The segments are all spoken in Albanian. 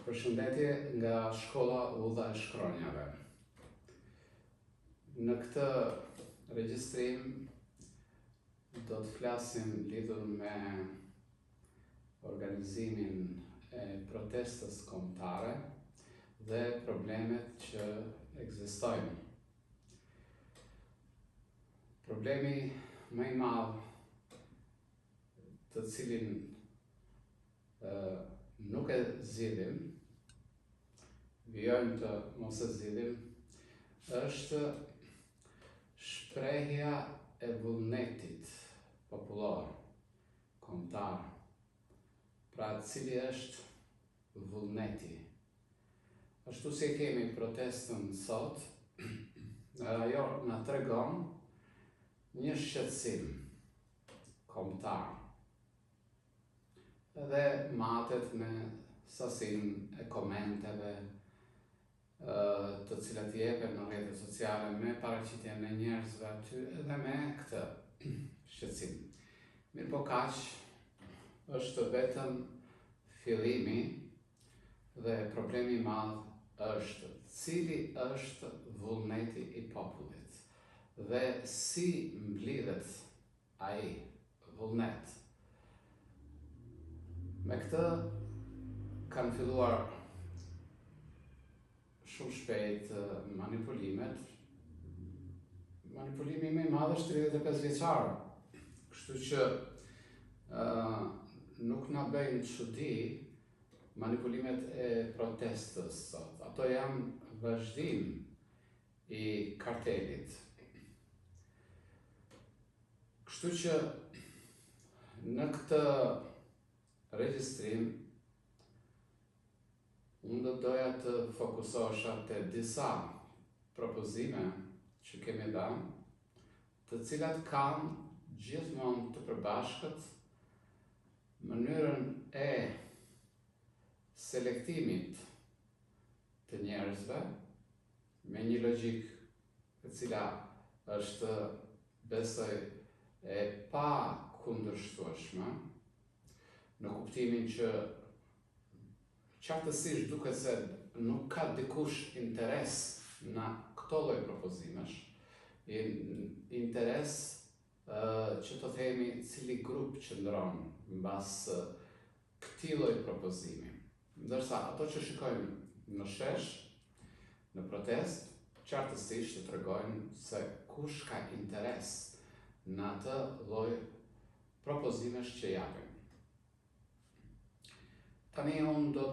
Përshëndetje nga shkolla Udha e Shkronjave. Në këtë regjistrim do të flasim lidhur me organizimin e protestës kombëtare dhe problemet që ekzistojnë. Problemi më i madh të cilin nuk e zgjidhim, vijojmë të mos e zgjidhim, është shprehja e vullnetit popullor, kombëtar. Pra, cili është vullneti? Ashtu si kemi protestën sot, ajo na tregon një shqetësim kombëtar. Edhe matet me sasinë e komenteve të cilat i jepen në rrjetet sociale, me paraqitjen e njerëzve aty, edhe me këtë shqetësim. Mirë po kaq, është vetëm fillimi dhe problemi i madh është cili është vullneti i popullit dhe si mblidhet ai vullnet. Me këtë kanë filluar shumë shpejt manipulimet. Manipulimi më i madh është 35 vjeçar. Kështu që nuk na bëjnë çudi manipulimet e protestës sot. Ato janë vazhdim i kartelit. Kështu që në këtë regjistrim unë do doja të fokusohesha te disa propozime që kemi dhënë, të cilat kanë gjithmonë të përbashkët mënyrën e selektimit të njerëzve me një logjik e cila është, besoj, e pa kundërshtueshme, në kuptimin që qartësisht duket se nuk ka dikush interes në këto lloj propozimesh, interes që të themi cili grup qëndron mbas këtij lloj propozimi. Ndërsa ato që shikojmë në shesh, në protest, qartësisht të tregojnë se kush ka interes në atë lloj propozimesh që japin. Tani unë do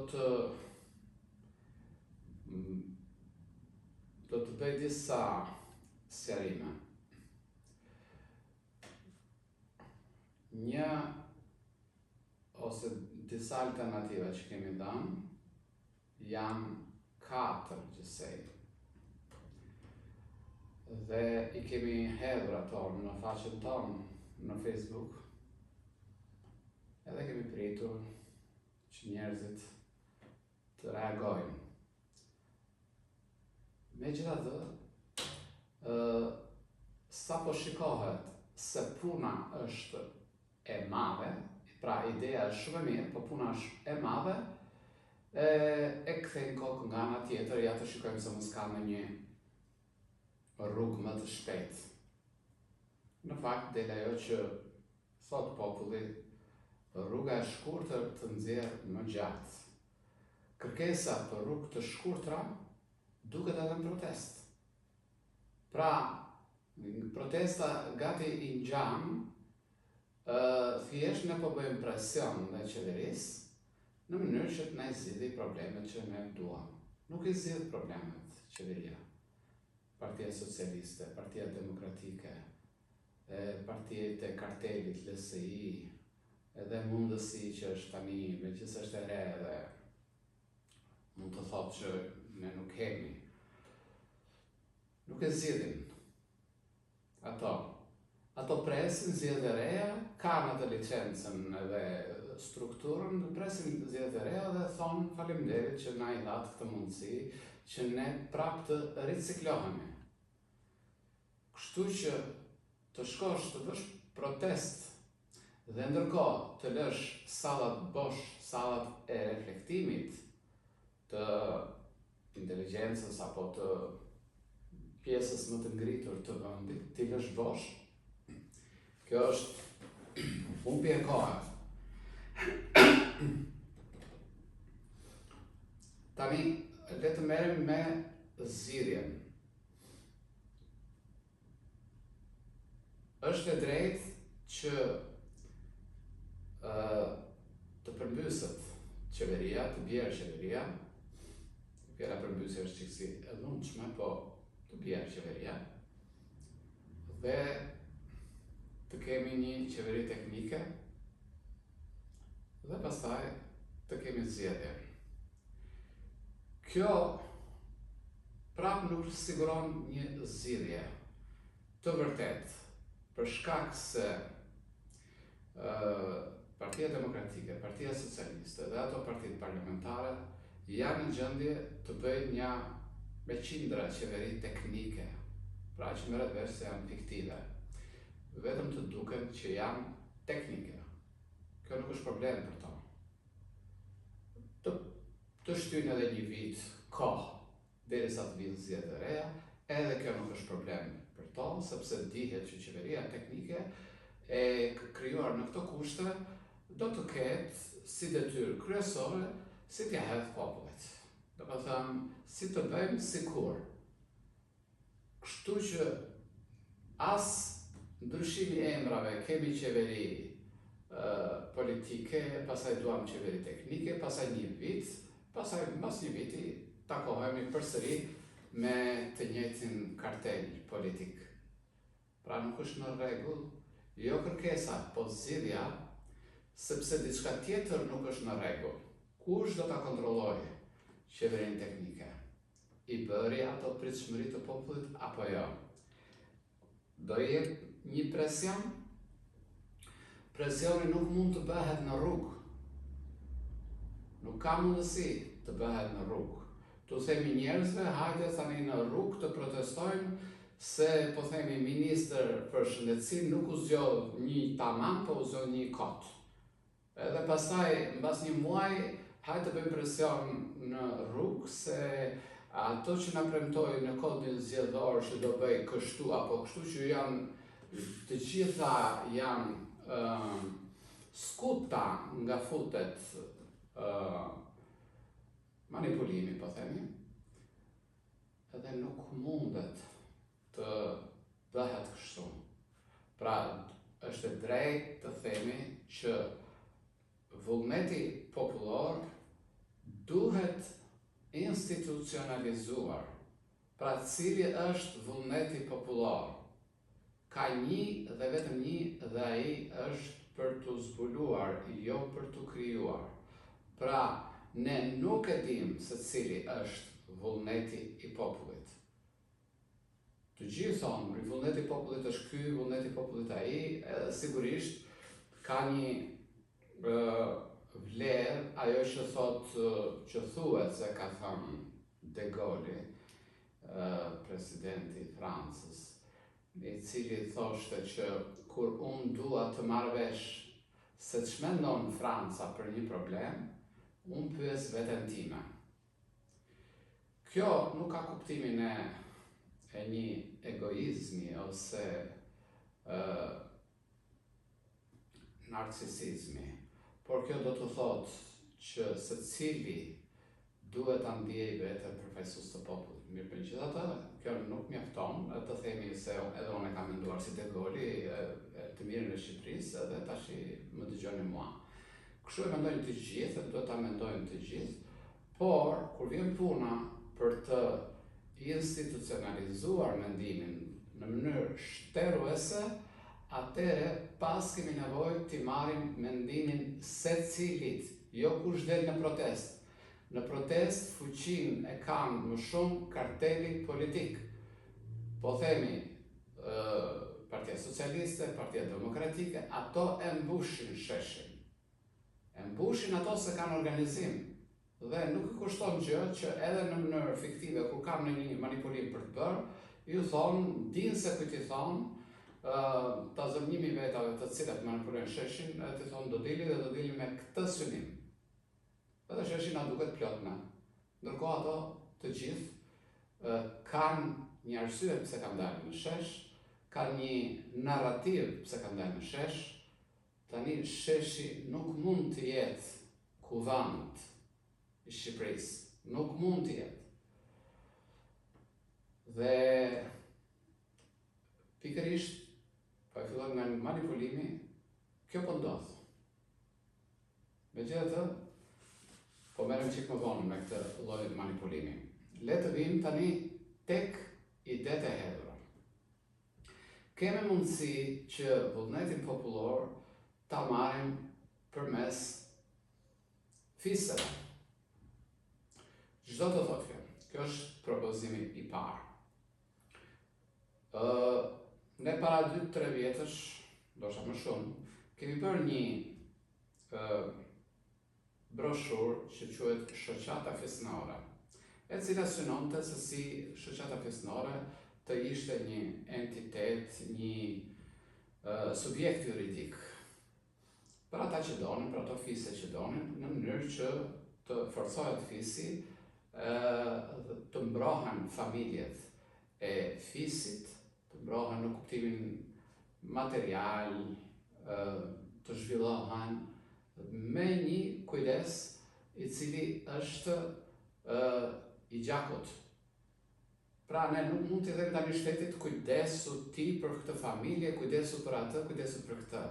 të bëj disa sqarime. Një ose disa alternativa që kemi dhënë janë 4 gjithsej. Dhe i kemi hedhur ato në faqen tonë në Facebook. Edhe kemi pritur që njerëzit të reagojnë. Megjithatë, sa po shikohet se puna është e madhe, pra ideja është shumë e mirë, po puna është e madhe, e kthejnë kokën nga ana tjetër, ja të shikojmë se mos ka në një rrugë më të shpejtë. Në fakt, del ajo që thot populli, rruga e shkurtër të nxjerr më gjatë. Kërkesa për rrugë të shkurtra duket edhe në protest. Pra, protesta gati i ngjan, thjesht ne po bëjmë presion ndaj qeverisë në mënyrë që të na zgjidhë problemet që ne duam. Nuk i zgjidh problemet qeveria. Partia Socialiste, Partia Demokratike, partiet e kartelit LSI, edhe mundësi që është tani, megjithëse është e re dhe mund të thotë që ne nuk kemi. Nuk e zgjidhin ato. Ato presin zgjedhje e reja, kanë atë licencën edhe strukturën, presin zgjedhje e reja dhe thonë faleminderit që na i dhatë këtë mundësi që ne prapë të riciklohemi. Kështu që të shkosh të bësh protest dhe ndërkohë të lësh sallat bosh, sallat e reflektimit, të inteligjencës apo të pjesës më të ngritur të vendit, ti lësh bosh. Kjo është humbje e kohë. Tani, le të merrem me zgjidhjen. Është e drejtë që të përmbyset qeveria, të bjerë qeveria. Fjala përmbysje është çiksi e lundshme, po të bjerë qeveria. Dhe të kemi një qeveri teknike dhe pastaj të kemi zgjedhje. Kjo prap nuk siguron një zgjidhje të vërtet, për shkak se Partia Demokratike, Partia Socialiste dhe ato partitë parlamentare janë në gjendje të bëjnë një me qindra qeveri teknike, pra që merret vesh se janë fiktive, vetëm të duken që janë teknike. Kjo nuk është problem për to. Të shtyjnë edhe një vit kohë derisa të vinë zgjedhje të reja, edhe kjo nuk është problem për to, sepse dihet që qeveria teknike e krijuar në këto kushte do të ketë si detyrë kryesore si t'ja hedh popullit. Do të thënë, si të bëjmë sikur. Kështu që as ndryshimi e emrave, kemi qeveri politike, pasaj duam qeveri teknike, pasaj një vit, pasaj mas një viti takohemi përsëri me të njëjtin kartel politik. Pra nuk është në rregull, jo kërkesa, po zgjidhja, sepse diçka tjetër nuk është në rregull. Kush do ta kontrollojë qeverinë teknike? I bëri ato pritshmëri të popullit apo jo? Do jetë një presion? Presioni nuk mund të bëhet në rrugë. Nuk ka mundësi të bëhet në rrugë. Tu themi njerëzve, hajde tani në rrugë të protestojnë se, po themi, ministër për shëndetësi nuk u zgjodh një tamam, po u zgjodh një kot. Edhe pastaj, mbas një muaj, hajde të bëjmë presion në rrugë se ato që na premtojnë në kodin zgjedhor që do bëj kështu apo kështu, që janë të gjitha janë skuta nga futet manipulimi, po themi, edhe nuk mundet të bëhet kështu. Pra, është e drejtë të themi që vullneti popullor duhet institucionalizuar. Pra, cili është vullneti popullor? Ka një dhe vetëm një, dhe ai është për të zbuluar, jo për të krijuar. Pra, ne nuk e dim se cili është vullneti i popullit. Të gjithë thonë, vullneti i popullit është ky, vullneti i popullit ai, edhe sigurisht ka një vlerë ajo që që thuhet se ka thënë De Gaulle, presidenti i Francës, i cili thoshte që kur unë dua të marr vesh se ç'mendon Franca për një problem, unë pyes veten time. Kjo nuk ka kuptimin e një egoizmi ose narcisizmi, por kjo do të thotë që secili duhet ta ndiejë veten përfaqësues të popullit. Mirë, megjithatë, kjo nuk mjafton, të themi se edhe unë e kam menduar si De Gaulle, të mirën e Shqipërisë, edhe tash më dëgjoni mua. Kështu e mendojnë të gjithë, duhet ta mendojnë të gjithë, por kur vjen puna për të institucionalizuar mendimin në mënyrë shtruese, atëre pas kemi nevojë të marrim mendimin secilit, jo kush del në protestë. Në protest fuqinë e kanë më shumë karteli politik. Po themi, Partia Socialiste, Partia Demokratike, ato e mbushin sheshin. E mbushin ato se kanë organizim. Dhe nuk i kushton gjë që edhe në mënyrë fiktive, kur kam në një manipulim për të bërë, ju thonë, dinë se kujt i thonë, ta zëvnjimi vetave të cilat manipulojnë sheshin, të thonë do dili dhe do dili me këtë synim. Edhe sheshi na duket plot me. Ndërkohë ato të gjithë kanë një arsye pse kanë dalë në shesh, kanë një narrativ pse kanë dalë në shesh. Tani sheshi nuk mund të jetë kuvend i Shqipërisë, nuk mund të jetë. Dhe pikërisht, pa e fillon nga manipulimi, kjo po ndodh. Megjithatë, po merrem çik më vonë me këtë lloj manipulimi. Le të vim tani tek idetë e hedhura. Kemi mundësi që vullnetin popullor ta marrim përmes fisëve. Çdo të thotë kjo. Kjo është propozimi i parë. Ne para 2-3 vjetësh, ndoshta më shumë, kemi bërë një broshurë që quhet Shoqata Fisnore, e cila synonte se si shoqata fisnore të ishte një entitet, një subjekt juridik për ata që donin, për ato fise që donin, në mënyrë që të forcohet fisi, të mbrohen familjet e fisit, të mbrohen në kuptimin material, të zhvillohen me një kujdes i cili është i gjakut. Pra ne nuk mund t'i them tani shtetit kujdesu ti për këtë familje, kujdesu për atë, kujdesu për këtë.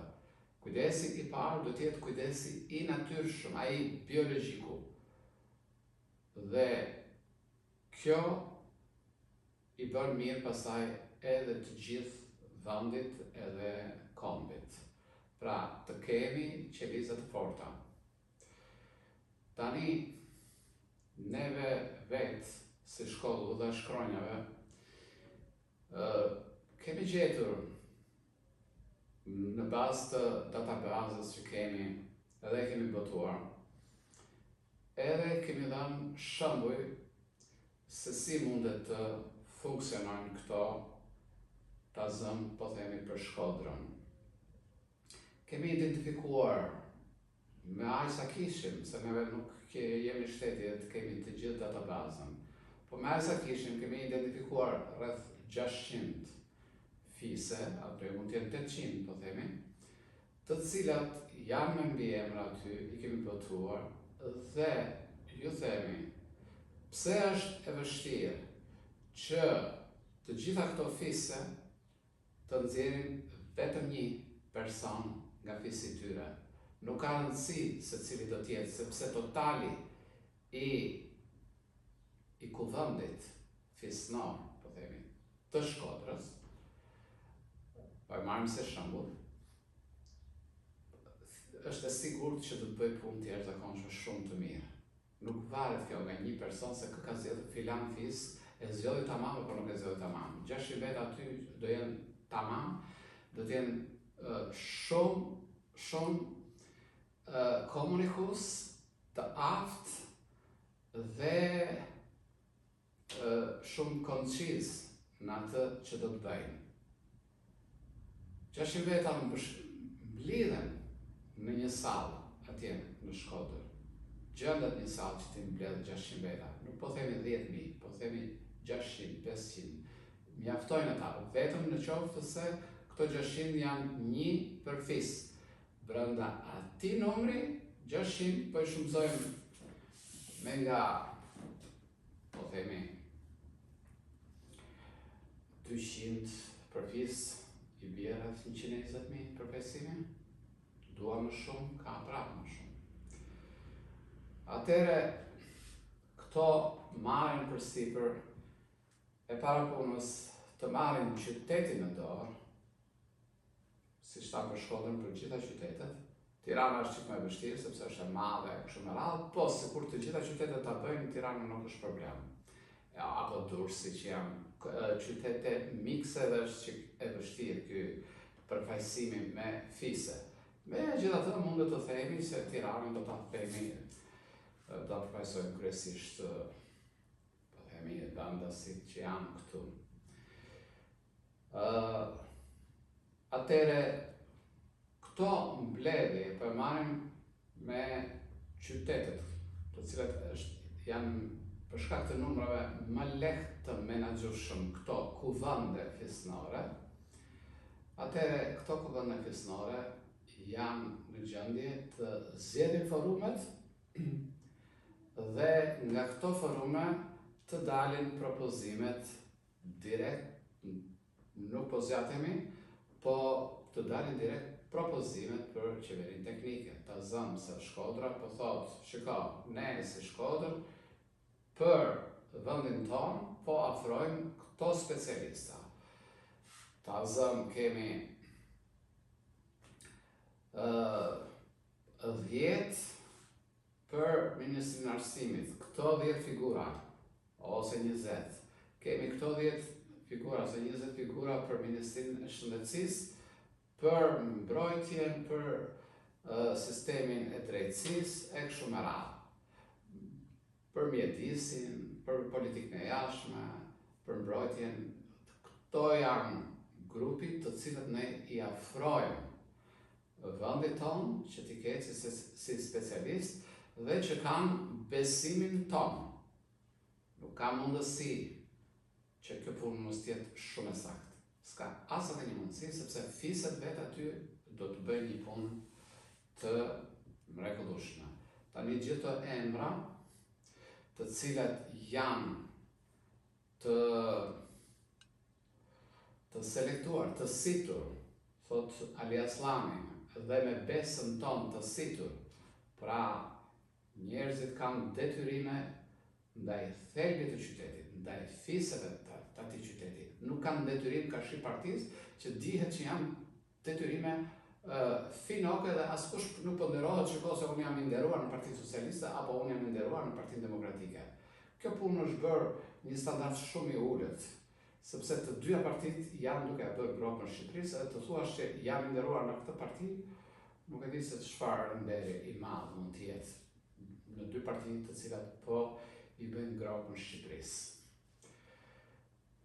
Kujdesi i parë do të jetë kujdesi i natyrshëm, ai biologjiku. Dhe kjo i bën mirë pastaj edhe të gjithë vendit edhe kombit. Pra të kemi qelizat të forta. Tani neve vetë si shkollu dhe shkronjave kemi gjetur në bazë të databazës që kemi edhe kemi botuar, edhe kemi dhënë shembuj se si mundet të funksionojnë këto ta zëm, po themi, për Shkodrën. Kemi identifikuar me aq sa kishim, se neve nuk jemi shteti të kemi të gjithë databazën, po me aq sa kishim kemi identifikuar rreth 600 fise, apo mund të jenë 800, po themi, të cilat janë me mbiemra aty, i kemi botuar dhe ju themi pse është e vështirë që të gjitha këto fise të nxjerrin vetëm një person nga fisi i tyre. Nuk ka rëndësi se cili do të jetë, sepse totali i kuvendit fisnor, po themi, të Shkodrës, po e marrim se shembull, është e sigurt që do të bëj punë të jashtëzakonshme shumë të mirë. Nuk varet kjo nga një person se kë ka zgjedhur filan fis, e zgjodhi tamam apo nuk e zgjodhi tamam. 600 vet aty do jenë tamam, do të jenë shumë komunikus, të aftë dhe shumë konciz në atë që do të bëjnë. 600 veta mblidhen në një sallë atje në Shkodër. Gjendet një sallë që ti mbledh 600 veta. Nuk po themi 10.000, po themi 600, 500. Mjaftojnë ata, vetëm në qoftë se këto 600 janë një për fis. Brenda atij numri, 600 po i shumësojmë me nga, po themi, 200 për fis, i bie rreth 120.000 për besimin. Dua më shumë, ka prapë më shumë. Atëre, këto marrin përsipër e para punës të marrin qytetin në dorë, si shta për Shkodrën për gjitha qytetet. Tirana është çik më e vështirë sepse është e madhe, kështu me radhë, po sikur të gjitha qytetet ta bëjnë, Tirana nuk është problem. Apo Durrësi që janë qytete mikse dhe është çik e vështirë ky përfaqësimi me fise. Megjithatë mundet të themi se Tiranën do ta themi do ta përfaqësojmë kryesisht po themi vendasit që janë këtu. Atëre këto mbledhje po marrim me qytetet, të cilat janë për shkak të numrave më lehtë të menaxhueshëm këto kuvende fisnore, atëherë këto kuvende fisnore janë në gjendje të zgjedhin forumet dhe nga këto forume të dalin propozimet direkt, nuk po zgjatemi, po të dalin direkt propozimet për qeverinë teknike. Ta zëmë se Shkodra po thotë, shiko, ne si Shkodër për vendin tonë po afrojmë këto specialista. Ta zëmë kemi 10 për Ministrinë e Arsimit, këto 10 figura, ose 20. Kemi këto 10 figura, ose 20 figura për Ministrinë e Shëndetësisë, për mbrojtjen, për sistemin e drejtësisë, e kështu me radhë. Për mjedisin, për politikën e jashtme, për mbrojtjen, këto janë grupit të cilët ne i afrojmë vendit tonë që t'i ketë si specialist dhe që kanë besimin tonë. Nuk ka mundësi që kjo punë mos t'jetë shumë e saktë. S'ka as edhe një mundësi, sepse fiset vetë aty do të bëjnë një punë të mrekullueshme. Tani gjithë të emra të cilat janë të selektuar, të situr, thot Ali Aslani, dhe me besën tonë të situr, pra njerëzit kanë detyrime ndaj thelbit të qytetit, ndaj fiseve të atij qyteti. Nuk kanë detyrim ka shi partisë që dihet që janë detyrime finoke dhe askush nuk po nderohet që se unë jam i nderuar në Partinë Socialiste apo unë jam i nderuar në Partinë Demokratike. Kjo punë është bërë një standard shumë i ulët, sepse të dyja partitë janë duke bërë gropën Shqipërisë, edhe të thuash që jam i nderuar në këtë parti, nuk e di se çfarë nderi i madh mund të jetë në dy parti të cilat po i bëjnë gropën Shqipërisë.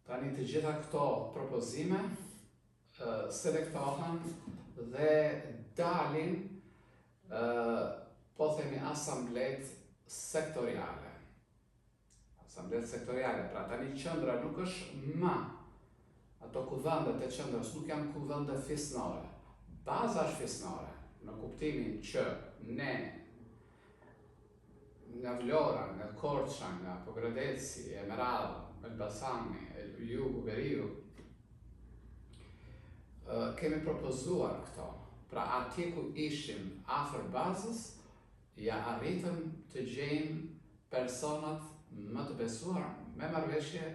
Tani të gjitha këto propozime selektohen dhe dalin po themi asamblet sektoriale. Asamblet sektoriale, pra tani qendra nuk është më, ato kuvendet e qendrës nuk janë kuvende fisnore. Baza është fisnore, në kuptimin që ne nga Vlora, nga Korça, nga Pogradeci, Emerald, Elbasani, Jugu, Veriu, kemi propozuar këto. Pra atje ku ishim afër bazës, ja arritëm të gjejmë personat më të besuar, me marrëveshje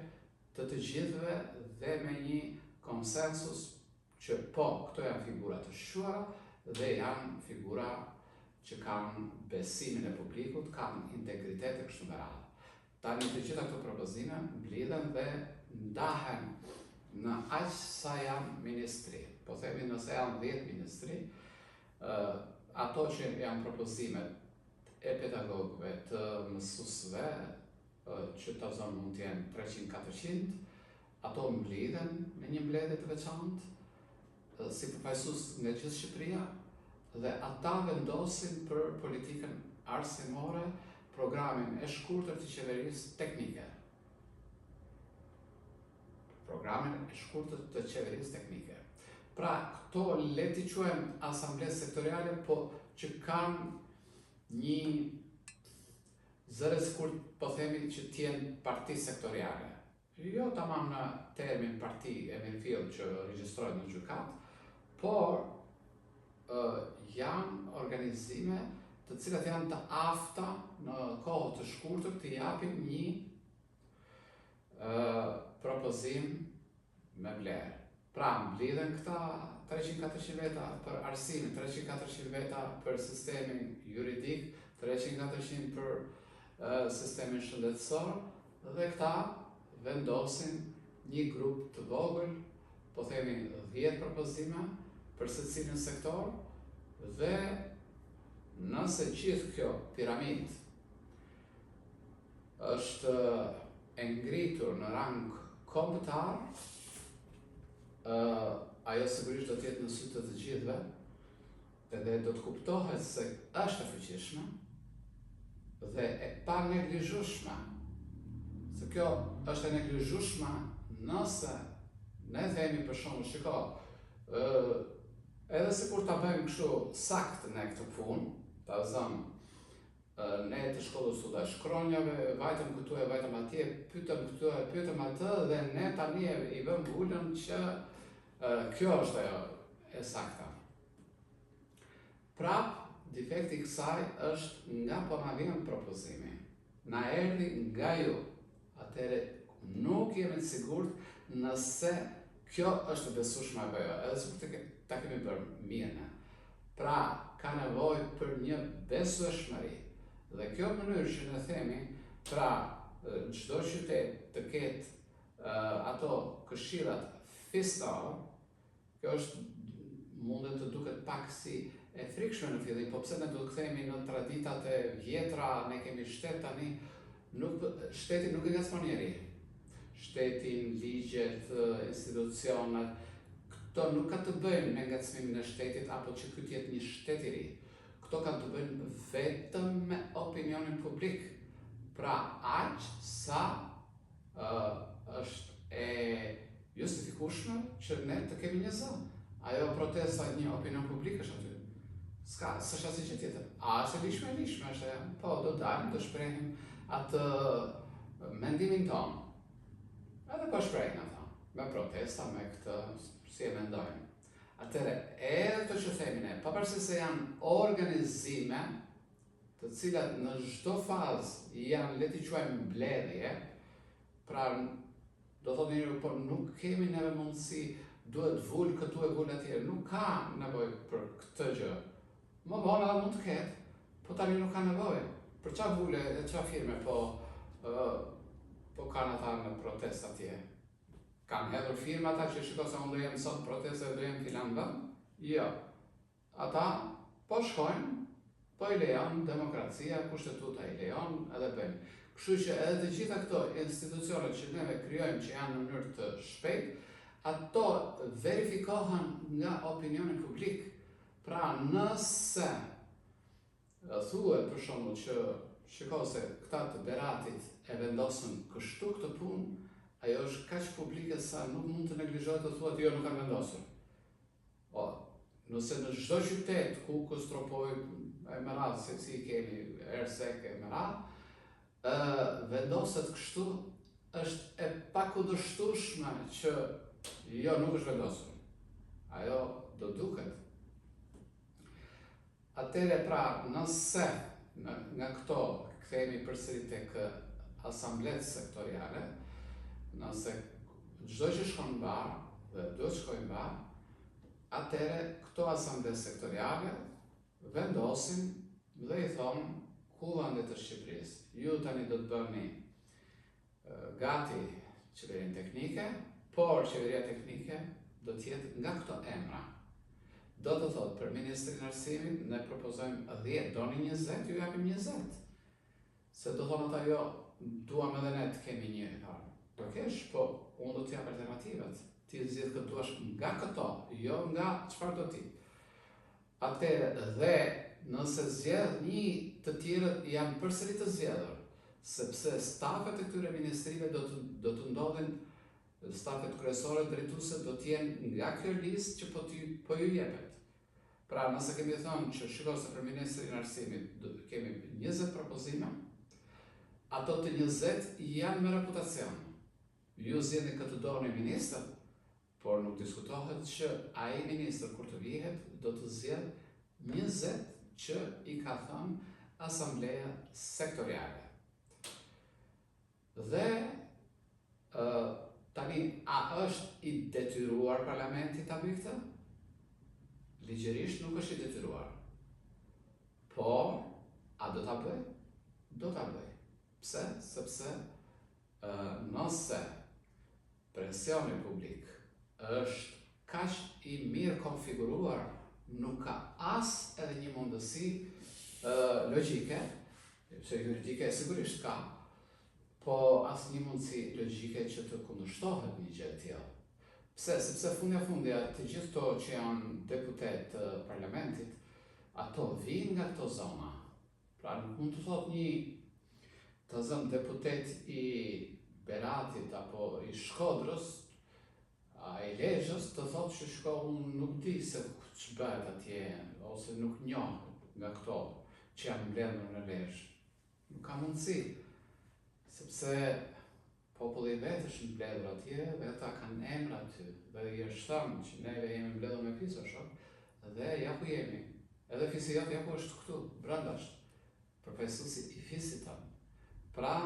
të gjithëve dhe me një konsensus që po, këto janë figura të shquara dhe janë figura që kanë besimin e publikut, kanë integritet e kështu me radhë. Tani të gjitha këto propozime mblidhen dhe ndahen në aq sa janë ministri. Po themi nëse janë 10 ministri, ato që janë propozimet e pedagogëve, të mësuesve, që të zonë mund të jenë 300-400, ato mblidhen në një mbledhje të veçantë, si përfaqësues nga gjithë Shqipëria, dhe ata vendosin për politikën arsimore, programin e shkurtër të qeverisë teknike. Programin e shkurtër të qeverisë teknike. Pra, këto le t'i quajmë asamblet sektoriale, po që kanë një zëres kur po themi që t'jenë parti sektoriale. Jo tamam në termin parti e mirëfill që regjistrojnë në gjykat, por janë organizime të cilat janë të afta në kohë të shkurtër të japin një propozim me vlerë. Pra, mblidhen këta 300-400 veta për arsimin, 300-400 veta për sistemin juridik, 300-400 për sistemin shëndetësor, dhe këta vendosin një grup të vogël, po themi 10 propozime për secilin sektor, dhe nëse gjithë kjo piramid është e ngritur në rang kombëtar, ajo sigurisht do të jetë në sy të gjithëve, dhe do të kuptohet se është e fuqishme dhe e pa neglizhueshme Se kjo është e neglizhueshme nëse ne themi për shembull, shiko, edhe sikur ta bëjmë kështu sakt ne këtë punë, ta zëm ne të shkollës së shkronjave, vajtëm këtu e vajtëm atje, pyetëm këtu e pyetëm atë dhe ne tani i vëmë ulën që kjo është ajo e sakta. Prap, defekti i kësaj është nga po na vjen propozimi. Na erdhi nga ju. Atëherë nuk jemi të sigurt nëse kjo është e besueshme apo jo, edhe sikur ta kemi bërë mirë ne. Pra, ka nevojë për një besueshmëri. Dhe kjo mënyrë që ne themi, pra çdo qytet të ketë ato këshillat festare, kjo është mundet të duket pak si e frikshme në fillim, po pse ne do të kthehemi në traditat e vjetra, ne kemi shtet tani, shteti nuk e ngacmon njeri. Shtetin, ligjet, institucionet, këto nuk ka të bëjnë me ngacmimin e shtetit apo që ky të jetë një shtet i ri. Këto kanë të bëjnë vetëm me opinionin publik. Pra, aq sa është e justifikueshme që ne të kemi një zë. Ajo protesta një opinion publik është aty. S'është asnjë gjë tjetër. A është e lishme është, po, do dalim, do shprehim atë mendimin tonë. Edhe po shprehin ata, me protesta, me këtë, si e mendojnë. Atëre, edhe të që themi ne, pavarësisht se janë organizime, të cilat në çdo fazë janë, le t'i quajmë mbledhje, pra do thotë njëri, por nuk kemi neve mundësi, duhet vul këtu e vul atje, nuk ka nevojë për këtë gjë. Më vonë edhe mund të ketë, po tani nuk ka nevojë. Për çfarë vule e çfarë firme po kanë ata në protest atje? Kanë hedhur firma ata që shiko se unë do jem sot proteste do jem filan vend? Jo. Ata po shkojnë, po i lejon demokracia, kushtetuta i lejon edhe bëjnë. Kështu që edhe të gjitha këto institucionet që neve krijojmë që janë në mënyrë të shpejtë, ato verifikohen nga opinioni publik. Pra nëse thuhet për shembull që shiko se këta të Beratit e vendosën kështu këtë punë, ajo është kaq publike sa nuk mund të neglizhohet të thuhet jo nuk kanë vendosur. O, nëse në çdo qytet ku Kostropoj e Merat, se si kemi Ersek e Merat, vendoset kështu, është e pakundërshtueshme që jo nuk është vendosur. Ajo do duket. Atëre pra, nëse nga këto kthehemi përsëri tek asamblet sektoriale, nëse çdo që shkon në bar dhe duhet shkojnë në bar, atëre këto asamblet sektoriale vendosin dhe i thonë kuvandet të Shqipërisë. Ju tani do të bëni gati qeverinë teknike, por qeveria teknike do të jetë nga këto emra. Do të thotë për Ministrin e Arsimit ne propozojmë 10, doni 20, ju japim 20. Se do thonë ata jo, duam edhe ne të kemi një harë. Do kesh, po unë do t'jap alternativat. Ti zgjedh këtë duash nga këto, jo nga çfarë do ti. Atëherë dhe nëse zgjedh një të tjerët janë përsëri të zgjedhur, sepse stafet e këtyre ministrive do të ndodhin, stafet kryesore drejtuese do të jenë nga kjo listë që po ju jepet. Pra nëse kemi thënë që shiko se për Ministrin e Arsimit kemi 20 propozime, ato të 20 janë me reputacion. Ju zgjidhni këtë doni ministër, por nuk diskutohet që ai ministër kur të vihet do të zgjedh 20 që i ka thënë asambleja sektoriale. Dhe tani, a është i detyruar parlamenti ta bëjë këtë? Ligjërisht nuk është i detyruar. Por, a do ta bëj? Do ta bëj. Pse? Sepse nëse presioni publik është kaq i mirë konfiguruar, nuk ka as edhe një mundësi logjike, se juridike sigurisht ka, po as një mundësi logjike që të kundërshtohet një gjë e tillë. Pse? Sepse fundja të gjithë to që janë deputet të parlamentit, ato vinë nga këto zona. Pra nuk mund të thot një të zënë deputet i Beratit apo i Shkodrës, a i Lezhës të thotë që shko unë nuk di se që bëhet atje, ose nuk njohë nga këto që janë mbledhur në Lezhë. Nuk ka mundësi, sepse populli vetë është mbledhur atje dhe ata kanë emra aty, dhe i është thënë që neve jemi mbledhur me fisoshok, dhe ja ku jemi. Edhe fisi jotë ja ku është këtu, brenda është, përfaqësuesi i fisit tonë. Pra,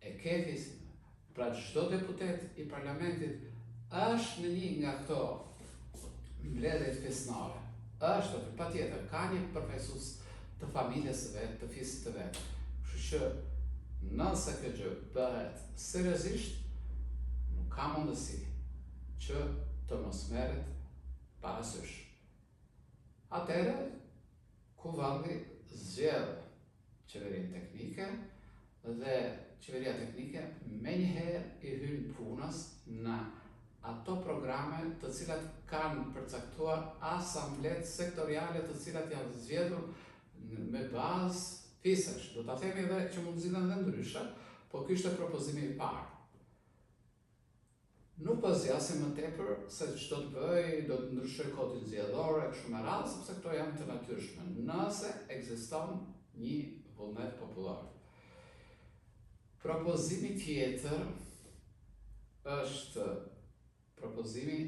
e ke fisin. Pra, çdo deputet i parlamentit është në një nga këto mbledhjet fisnore. Është aty, patjetër, ka një përfaqësues të familjes së vet, të fisit të vet. Kështu që nëse kjo gjë bëhet seriozisht, nuk ka mundësi që të mos merret parasysh. Atëherë, Kuvalli zgjedh qeverinë teknike dhe qeveria teknike menjëherë i hyn punës në ato programe të cilat kanë përcaktuar asamblet sektoriale të cilat janë zgjedhur me bazë fisesh. Do ta themi edhe që mund zgjidhen edhe ndryshe, po ky është propozimi i parë. Nuk po zgjasim më tepër se ç'do të bëj, do të ndryshoj kodin zgjedhor e kështu me radhë, sepse këto janë të natyrshme. Nëse ekziston një vullnet popullor. Propozimi tjetër është propozimi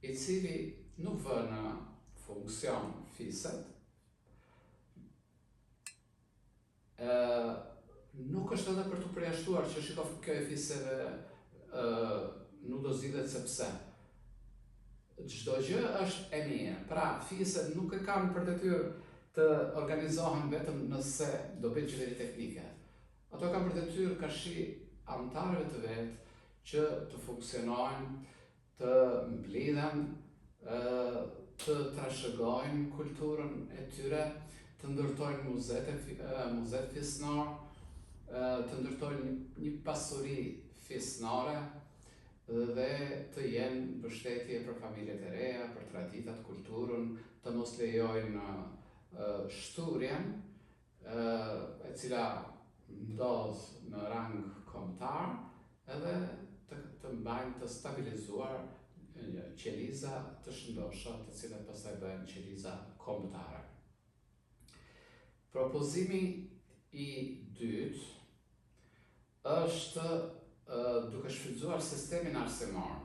i cili nuk vë në funksion fiset, nuk është edhe për të përjashtuar që shiko kjo e fiseve nuk do zgjidhet sepse çdo gjë është e mirë. Pra, fiset nuk e kanë për detyrë të organizohen vetëm nëse do bëjnë qeveri teknike. Ato kanë për detyrë kashi anëtarëve të vet që të funksionojnë, të mblidhen, të trashëgojnë kulturën e tyre, të ndërtojnë muzet fisnor, të ndërtojnë një pasuri fisnore dhe të jenë mbështetje për familjet e reja, për traditat, kulturën, të mos lejojnë shturjen, e cila ndodh në rang kombëtar, edhe të mbajnë të stabilizuar qeliza të shëndosha, të cilat pastaj bëhen qeliza kombëtare. Propozimi i dytë është duke shfrytzuar sistemin arsimor.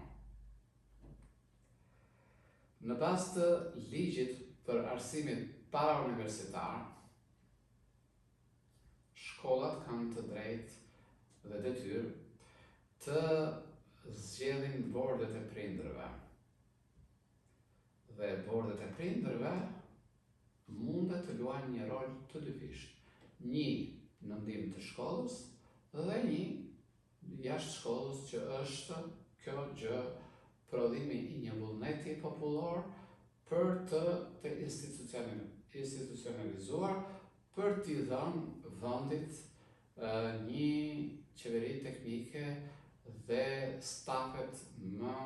Në bazë të ligjit për arsimin parauniversitar, shkollat kanë të drejtë dhe detyrë të zgjedhin bordet e prindërve. Dhe bordet e prindërve mundet të luajnë një rol të dyfishtë. Një në ndihmë të shkollës dhe një jashtë shkollës, që është kjo gjë prodhimi i një vullneti popullor për të institucionalizuar, për t'i dhënë vendit një qeveri teknike dhe stafet më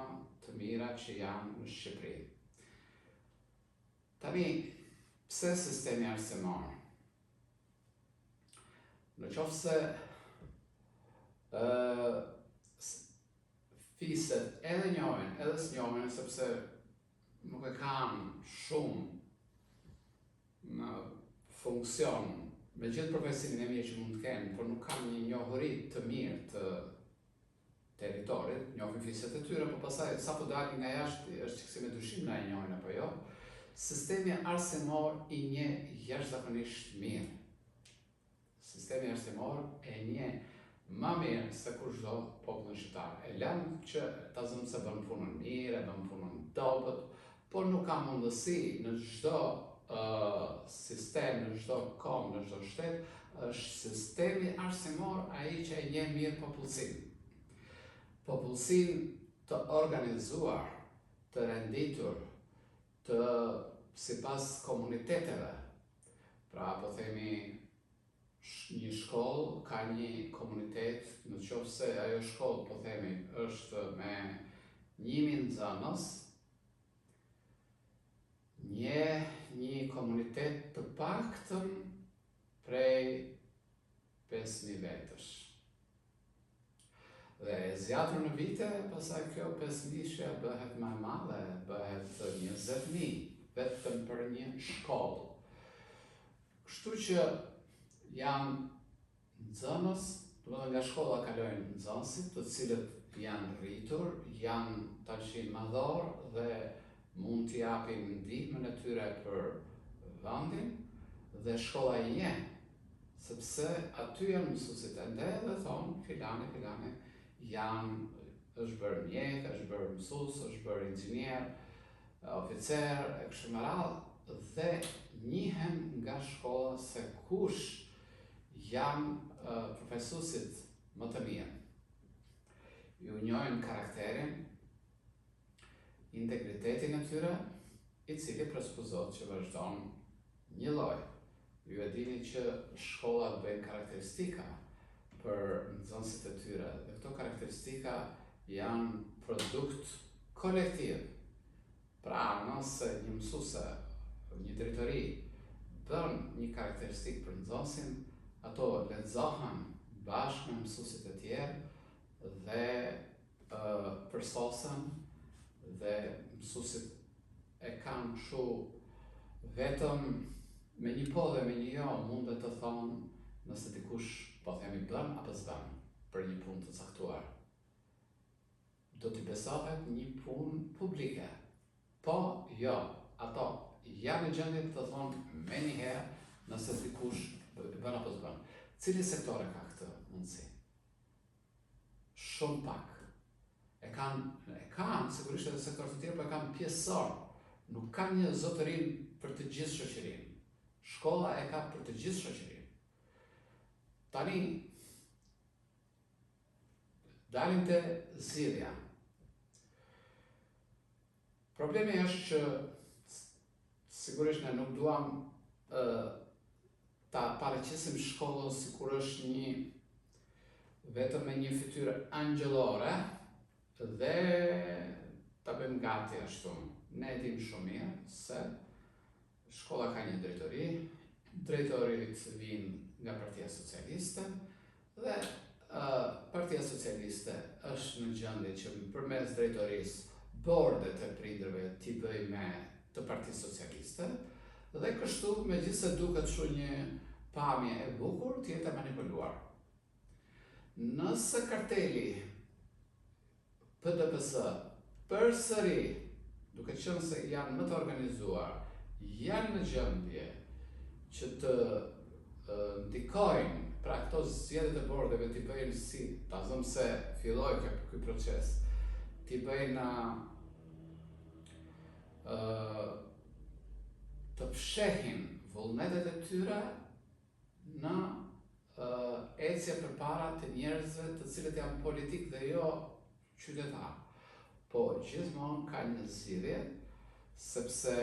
të mira që janë në Shqipëri. Tani, pse sistemi arsimor? Në qoftë se fiset edhe njohin, edhe s'njohin, sepse nuk e kanë shumë në funksion, me gjithë përvojësimin e mirë që mund të kenë, por nuk kanë një njohuri të mirë të territorit, njohin fiset e tyre, por pastaj sapo dalin nga jashtë është çiksi me dyshim na e njohin apo jo. Sistemi arsimor i njeh jashtëzakonisht mirë. Sistemi arsimor e njeh më mirë se kushdo popullin shqiptar. E lëm që ta zëmë se bën punën mirë, bën punën dobët, por nuk ka mundësi në çdo sistem, në çdo kom, në çdo shtet, është sistemi arsimor ai që e njeh mirë popullsinë. Popullsinë të organizuar, të renditur, të sipas komuniteteve. Pra, po themi, një shkollë ka një komunitet, në qoftë se ajo shkollë, po themi, është me 1000 nxënës, një komunitet të paktën prej 5000 vetësh. zjatur në vite, pastaj kjo 5.000 bëhet më e madhe, bëhet 20.000, vetëm për një shkollë. Kështu që janë nxënës, domethënë nga shkolla kalojnë nxënësit, të cilët janë rritur, janë tash madhor dhe mund t'i japin ndihmën e tyre për vendin, dhe shkolla i nje, sepse aty janë mësuesit ende dhe thonë filani është bërë mjek, është bërë mësues, është bërë inxhinier, oficer, e kështu me radhë, dhe njihen nga shkolla se kush janë profesuesit më të mirë. Ju njohin karakterin, integritetin e tyre, i cili presupozohet që vazhdon një lloj. Ju e dini që shkollat bëjnë karakteristika për nxënësit e tyre, dhe këto karakteristika janë produkt kolektiv. Pra, nëse një mësuese, një drejtori bën një karakteristikë për nxënësin, ato lexohen bashkë me mësuesit e tjerë dhe përsosen, dhe mësuesit e kanë kështu vetëm me një po dhe me një jo mundet të thonë nëse dikush po themi bën apo s'bën për një punë të caktuar. Do t'i besohet një punë publike. Po, jo, ato janë në gjendje të thonë me njëherë nëse dikush bën apo s'bën. Cili sektor e ka këtë mundësi? Shumë pak. E kanë sigurisht edhe sektor të tjerë, por e kanë pjesësor. Nuk ka një zotërim për të gjithë shoqërinë. Shkolla e ka për të gjithë shoqërinë. Tani dalim te zgjidhja. Problemi është që sigurisht ne nuk duam ta paraqesim shkollën sikur është një vetëm me një fytyrë angjëllore dhe ta bëjmë gati ashtu. Ne e dim shumë mirë se shkolla ka një drejtori, drejtorit vinë nga Partia Socialiste dhe Partia Socialiste është në gjendje që përmes drejtorisë bordet e prindërve t'i bëj me të Partisë Socialiste, dhe kështu megjithëse duket kështu një pamje e bukur, t'jetë e manipuluar. Nëse karteli PDPS përsëri, duke qenë se janë më të organizuar, janë në gjendje që të ndikojnë, pra këto zgjedhjet e bordeve t'i bëjnë si, ta zëmë se filloi ky proces, t'i bëjnë të fshehin vullnetet e tyre në ecje përpara të njerëzve të cilët janë politik dhe jo qytetar. Po gjithmonë ka një zgjidhje, sepse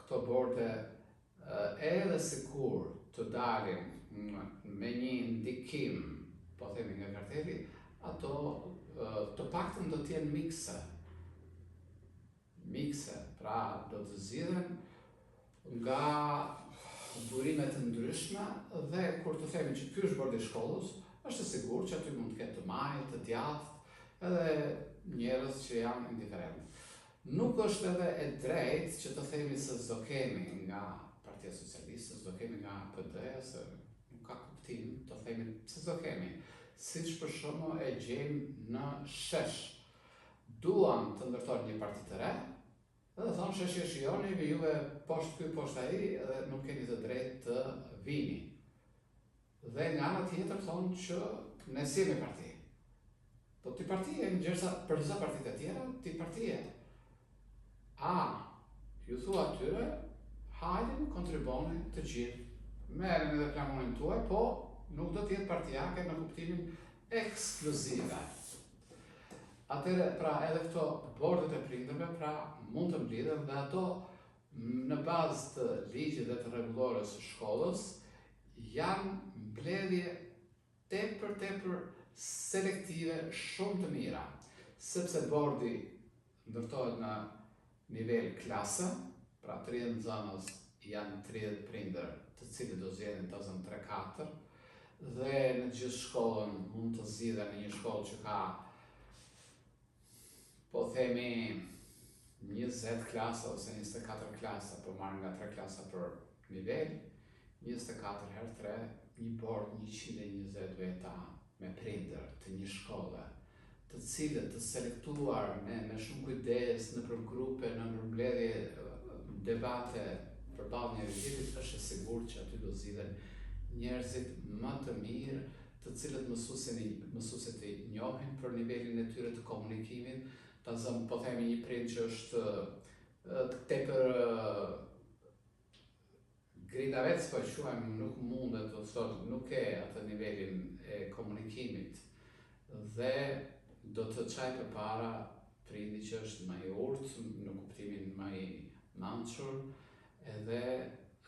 këto borde edhe sikur të dalin me një ndikim, po themi nga karteli, ato të paktën do të jenë mikse, pra do të zgjidhen nga burime të ndryshme, dhe kur të themi që ky është bordi i shkollës, është sigurt që aty mund të ketë të majtë, të djathtë, edhe njerëz që janë indiferent. Nuk është edhe e drejtë që të themi se s'do kemi nga Partia Socialiste, s'do kemi nga PD, se nuk ka kuptim të themi se s'do kemi. Siç për shembull e gjejmë në Shesh. Duan të ndërtojnë një parti të re, dhe thonë sheshjoni, juve poshtë ky, poshtë ai, dhe nuk keni të drejtë të vini. Dhe nga ana tjetër thonë që ne si jemi parti. Po ti partije, ndërsa për çdo partitë e tjera, ti partije. Ju thua atyre, hajde kontriboni të gjithë. Merrni edhe planurin tuaj, po nuk do të jetë partijake në kuptimin ekskluzive. Atëre, pra edhe këto bordet e prindërve, pra mund të mblidhen dhe ato në bazë të ligjit dhe të rregullores së shkollës janë mbledhje tepër selektive shumë të mira, sepse bordi ndërtohet në nivel klase, pra 30 nxënës janë 30 prindër, të cilët do zgjedhin të zënë 3-4, dhe në gjithë shkollën mund të zgjidhen në një shkollë që ka, po themi, 20 klasa ose 24 klasa, po marrë nga 3 klasa për nivel, 24 herë 3, një bord 120 veta me prindër të një shkolle, të cilët të selektuar me shumë kujdes në për grupe, në përmbledhje, debate përballë njëri tjetrit, është e sigurt që aty do zgjidhen njerëzit më të mirë, të cilët mësuesit i njohin për nivelin e tyre të komunikimit. Ta zëm, po themi një prind që është tepër gridavec, po e quajmë, nuk mundet të thotë, nuk e atë nivelin e komunikimit dhe do të çaj përpara prindi që është më i urtë, në kuptimin më i mençur, edhe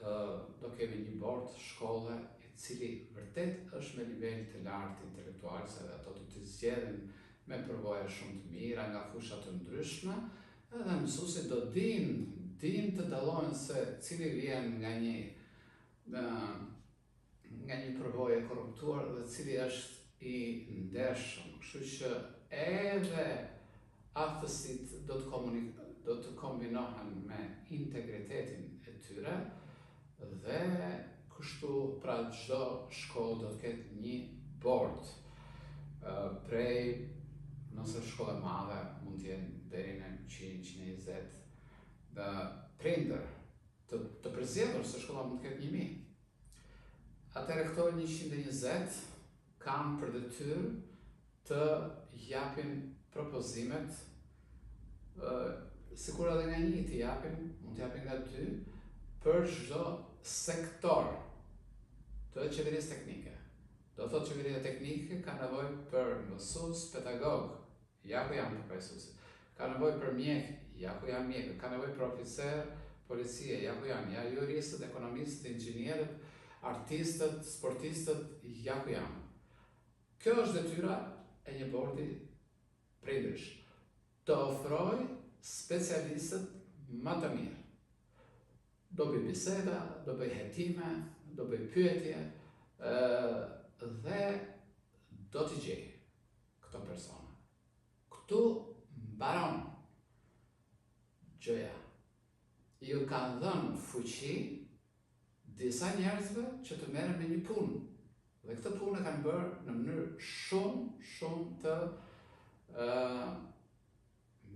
do kemi një bord shkolle i cili vërtet është me nivel të lartë intelektual, se ato të zgjedhin me përvoja shumë të mira nga fusha të ndryshme, edhe mësuesit do din të dallojnë se cili vjen nga një përvojë e korruptuar dhe cili është i ndershëm. Kështu që edhe aftësitë do të kombinohen me integritetin e tyre dhe kështu pra çdo shkollë do të ketë një bord prej, nëse shkollë e madhe mund të jenë deri në 100-120 dhe prindër të përzgjedhur, se shkolla mund të ketë 1000. Atëherë këto 120 kanë për detyrë të japin propozimet, sikur edhe nga një të japin, mund të japin nga 2, për çdo sektor të qeverisë teknike. Do thotë qeveria teknike ka nevojë për mësues, pedagog, ja ku janë profesorët. Ka nevojë për mjek, ja ku janë mjekët. Ka nevojë për oficer, policie, ja ku janë. Ja juristët, ekonomistët, inxhinierët, artistët, sportistët, ja ku janë. Kjo është detyra e një bordi prindërish, të ofroj specialistët më të mirë. Do bëj biseda, do bëj hetime, do bëj pyetje, dhe do t'i gjej këto persona. Këtu mbaron gjëja. Ju kanë dhënë fuqi disa njerëzve që të merren me një punë. Dhe këtë punë e kanë bërë në mënyrë shumë të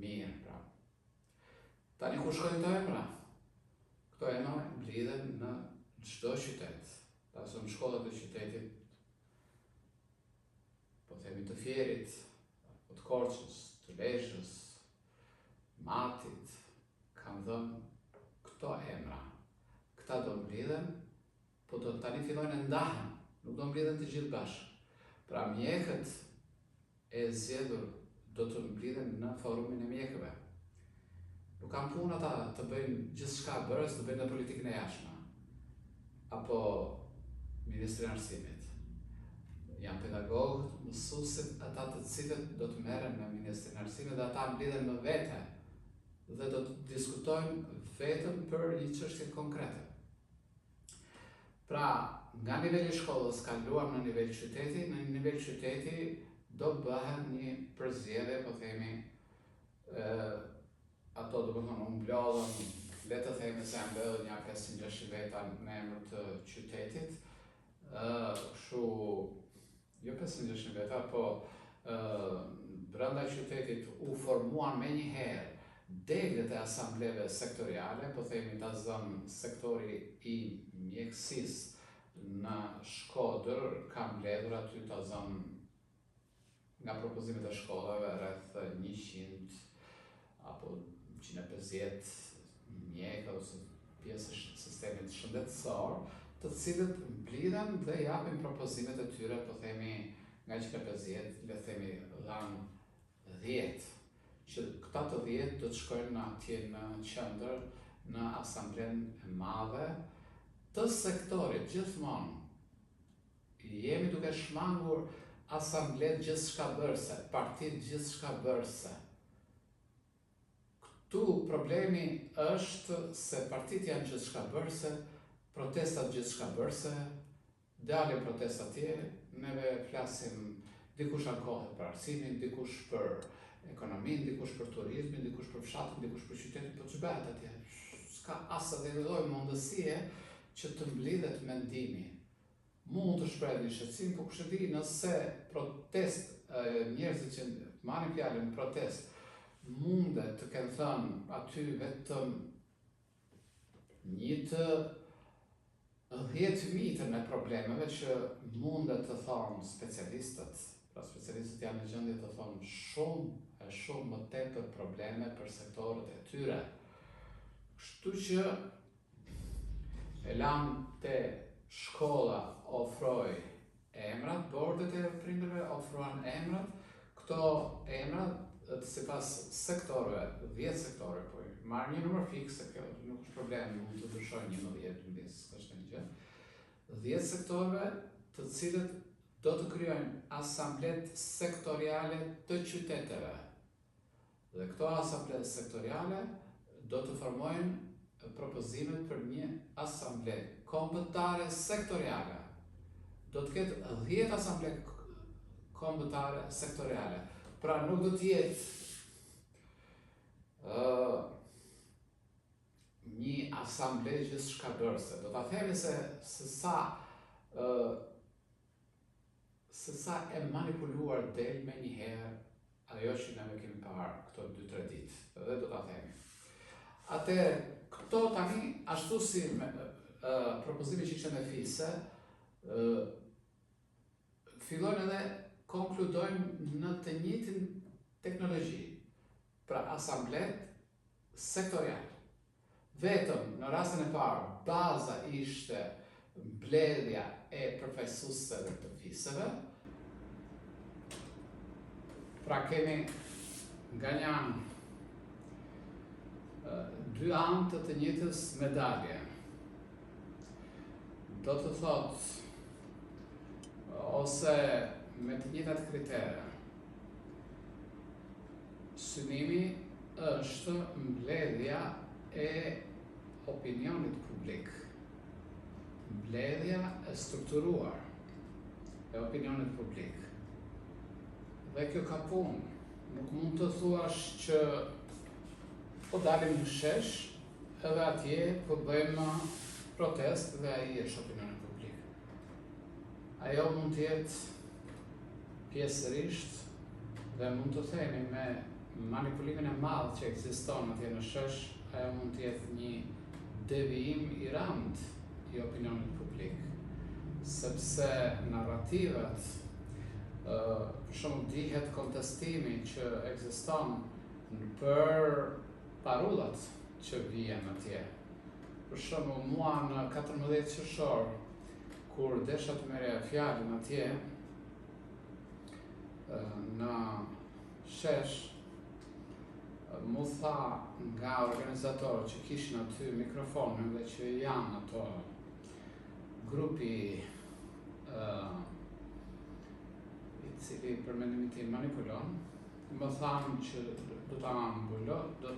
mirë. Pra. Tani ku shkojnë këto emra? Këto emra mblidhen në çdo qytet. Ta në shkollat e qytetit, po themi të Fierit, të Korçës, të Lezhës, Matit, kanë dhënë këto emra. Këta do mblidhen, po do tani fillojnë e ndahen, nuk do mblidhen të gjithë bashkë. Pra mjekët e zgjedhur do të mblidhen në forumin e mjekëve. Nuk kanë punë ata të bëjnë gjithçka bërës, të bëjnë në politikën e jashtme. Apo Ministri i Arsimit. Janë pedagogët, mësuesit, ata të cilët do të merren me Ministrin e Arsimit dhe ata mblidhen në vete dhe do të diskutojnë vetëm për një çështje konkrete. Pra, nga niveli shkollës kaluam në nivel qyteti, në nivel qyteti do bëhen një përzgjedhje, po themi, ato do të thonë mblodhen, le të themi se mbledhen një 500-600 veta në emër të qytetit. Kështu, jo 500 veta, po brenda qytetit u formuan me një herë degët e asambleve sektoriale, po themi ta zëm sektori i mjekësisë në Shkodër, ka mbledhur aty ta zëm nga propozimet e shkollave rreth 100 apo 150 mjekë ose pjesë e sistemit shëndetësor, të cilët mblidhen dhe japin propozimet e tyre, po themi nga 150, le themi dhanë 10, që këta të 10 do të shkojnë atje në qendër, në asamblen e madhe të sektorit, gjithmonë. Jemi duke shmangur asamblet gjithçkabërse, partit gjithçkabërse. Këtu problemi është se partit janë gjithçkabërse, protestat gjithçkabërse dalin protesta atje, neve flasim dikush ankohet për arsimin, dikush për ekonomin, dikush për turizmin, dikush për fshatin, dikush për qytetin, po që bëhet atje? S'ka asa dhe vedoj mundësie që të mblidhet mendimi. Mund të shpreh një shqetësim, po kush e di nëse protest, njerëzit që marrin fjalën protest, mundet të kenë thënë aty vetëm një të 10 mitër me problemeve që mundet të thonë specialistët. Pra specialistët janë në gjendje të thonë shumë më tepër probleme për sektorët e tyre. Kështu që e lanë te shkolla ofroj emrat, bordet e prindërve ofruan emrat, këto emrat sipas sektorëve, 10 sektorëve, po marrë një numër fiks, se kjo nuk është problem, mund të ndryshojnë 11, 12, s'është një gjë. 10 sektorëve të cilët do të krijojnë asamblet sektoriale të qyteteve. Dhe këto asamblet sektoriale do të formojnë propozimet për një asamblet kombëtare sektoriale. Do të ketë 10 asamblet kombëtare sektoriale. Pra nuk do të jetë një asamble gjithçkabërse. Do ta themi se sa e manipuluar del me njëherë ajo që ne kemi parë këto 2-3 ditë. Dhe do ta themi. Atëherë, këto tani ashtu si propozimi që ishte me fise, fillojnë edhe konkludojnë në të njëjtin teknologji, pra asamblet sektorial. Vetëm në rastin e parë, baza ishte mbledhja e përfaqësuesve të fisëve. Pra kemi nga një anë dy anë të njëjtës medalje. Do të thotë ose me të njëjtat kritere. Synimi është mbledhja e opinionit publik. Mbledhja e strukturuar e opinionit publik. Dhe kjo ka punë. Nuk mund të thuash që po dalim në shesh, edhe atje po bëjmë protest dhe ai është opinioni publik. Ajo mund të jetë pjesërisht dhe mund të themi me manipulimin e madh që ekziston atje në shesh, ajo mund të jetë një devijim i rand i opinionit publik, sepse narrativat, për shembull dihet kontestimi që ekziston për parullat që vijnë atje. Për shembull, mua në 14 qershor, kur desha të merrja fjalën atje në shesh, mu tha nga organizatorët që kishin aty mikrofonin dhe që janë ato grupi i cili për mendimin tim manipulon, më thanë që do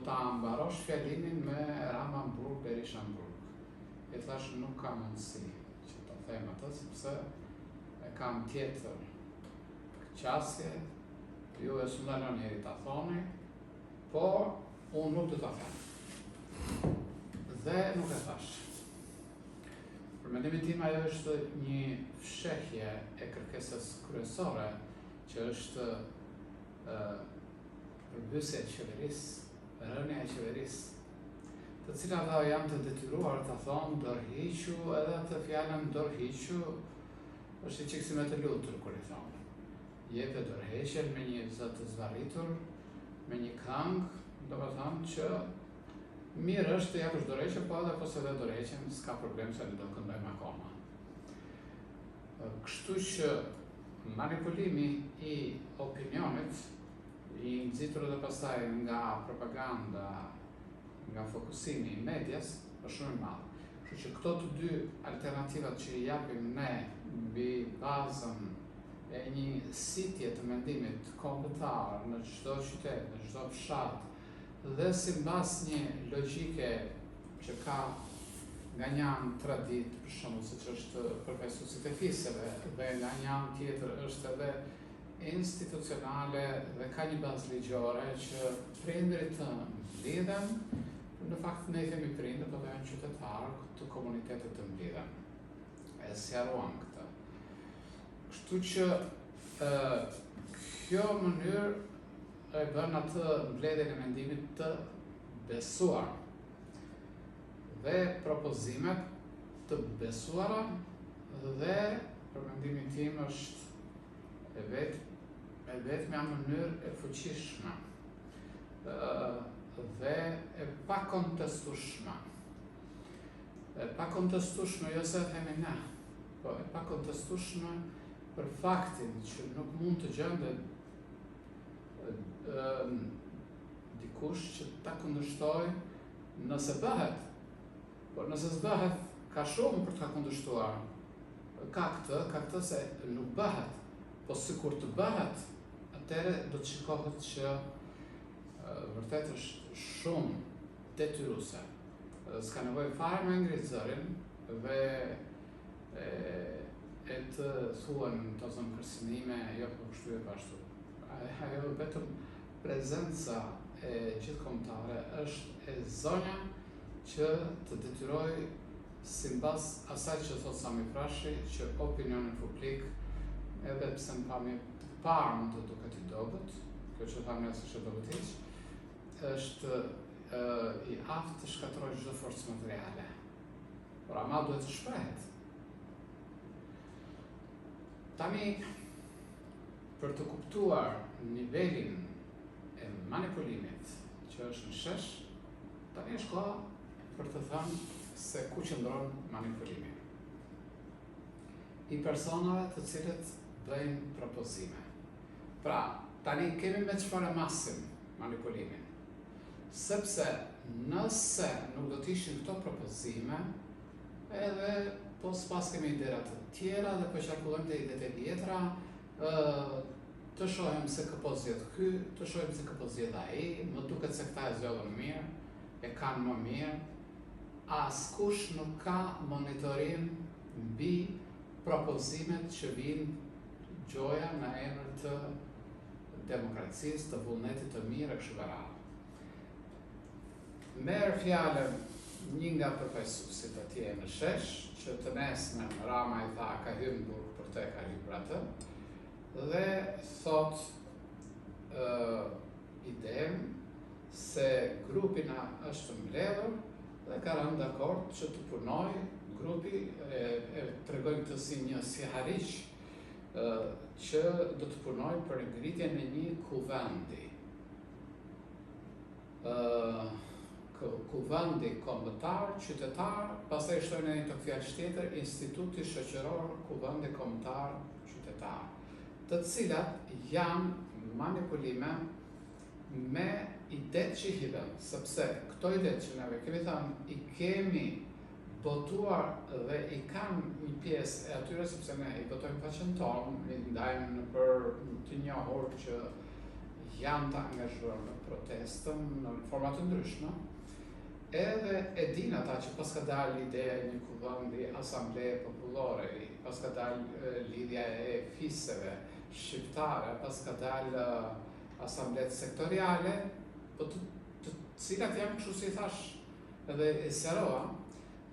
ta mbarosh fjalimin me Ramamburg, Berishamburg. E thash nuk ka mundësi që ta them atë, sepse e kam tjetër qasje, ju e së ndalon njeri ta thoni, por unë nuk do ta them. Dhe nuk e thash. Për mendimin tim ajo është një fshehje e kërkesës kryesore që është përbërësja e qeverisë, rënia e qeverisë, të cilat ato janë të detyruar të thonë dorëhiqu, edhe atë fjalën dorëhiqu është i çiksi me të lutur kur i thonë. Jepet dorëheqjen me një zë të zvarritur, me një këngë, do të thonë që mirë është të japësh dorëheqje, po edhe pse edhe dorëheqjen s'ka problem se ne do këndojmë akoma. Kështu që manipulimi i opinionit, i nxitur edhe pastaj nga propaganda, nga fokusimi i medias, është shumë i madh. Kështu që këto të dy alternativat që i japim ne mbi bazën e një sitje të mendimit kombëtar në çdo qytet, në çdo fshat, dhe sipas një logjike që ka nga një anë tradit, për shembull, siç është përfaqësuesit e fisëve, dhe nga një anë tjetër është edhe institucionale dhe ka një bazë ligjore që prindërit të mbledhen, në fakt ne kemi prindër, po janë qytetarë të komunitetet të mbledhen. E sqaruam këtë. Kështu që kjo mënyrë e bën atë mbledhjen e mendimit të besuar dhe propozimet të besuara dhe për mendimin tim është e vetmja mënyrë e fuqishme dhe e pakontestueshme. E pakontestueshme jo se e themi ne, po e pakontestueshme për faktin që nuk mund të gjendet dikush që ta kundërshtoj nëse bëhet. Por nëse s'bëhet, ka shumë për të kundërshtuar. Ka këtë se nuk bëhet. Po sikur të bëhet, atëherë do të shikohet që vërtet është shumë detyruese. S'ka nevojë fare me ngritë zërin dhe e të thuan të zonë kërcënime, jo po kështu e ashtu. Ajo vetëm prezenca e gjithëkombëtare është e zonja që të detyroj sipas asaj që thot Sami Frashi, që opinioni publik, edhe pse në pamje të parë mund të duket i dobët, kjo që thamë s'është e dobët hiç, është i aftë të shkatërrojë çdo forcë materiale. Por ama duhet të shprehet. Tani, për të kuptuar nivelin e manipulimit që është në shesh, tani është koha për të thënë se ku qëndron manipulimi. I personave të cilët bëjnë propozime. Pra, tani kemi me çfarë masim manipulimin. Sepse nëse nuk do të ishin këto propozime, edhe po s'pas kemi idera të tjera dhe po qarkullojmë të idetë e vjetra, të shohim se këpo zgjedh ky, të shohim se këpo zgjedh ai, më duket se këta e zgjodhën mirë, e kanë më mirë. Askush nuk ka monitorim mbi propozimet që vinë gjoja në emër të demokracisë, të vullnetit të mirë e kështu me radhë. Merr fjalën një nga përfaqësuesit atje në shesh, që të nesmen Rama i tha ka hyrë në burg për te ka hyrë për atë, dhe thot idem se grupi na është mbledhur dhe ka rënë dakord që të punoj grupi, e tregojmë këtë si një sihariq që do të punoj për ngritjen e një kuvendi. Kuvendi kombëtar, qytetar, pastaj shtojnë edhe një fjalë tjetër, Instituti Shoqëror Kuvendi Kombëtar Qytetar, të cilat janë manipulime me idetë që hidhen, sepse këto idetë që neve kemi thënë i kemi botuar dhe i kanë një pjesë e atyre, sepse ne i botojmë faqen tonë, i ndajmë për të njohur që janë të angazhuar në protestën në forma të ndryshme, edhe e din ata që pas ka dalë ideja e një kuvendi asambleje popullore, pas ka dalë lidhja e fisëve shqiptare, pas ka dalë asamblet sektoriale, po të cilat janë kështu si thash edhe e sqarova,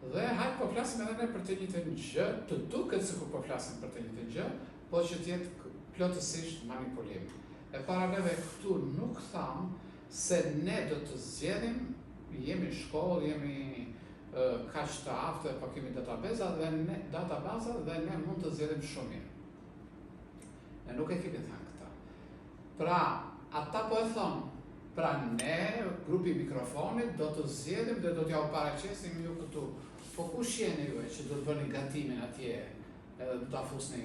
dhe hajtë po flasim edhe ne për të njëjtën gjë, të duket sikur po flasim për të njëjtën gjë, po që të jetë plotësisht manipulim. E para neve këtu nuk tham se ne do të zgjedhim, jemi shkollë, jemi kaq të aftë, po kemi databaza dhe ne mund të zgjedhim shumë mirë. Ne nuk e kemi thënë këtë. Pra, ata po e thonë, pra ne, grupi mikrofonit, do të zgjedhim dhe do t'ja u paraqesim ju këtu. Po kush jeni ju që do të bëni gatimin atje, edhe do t'a fusni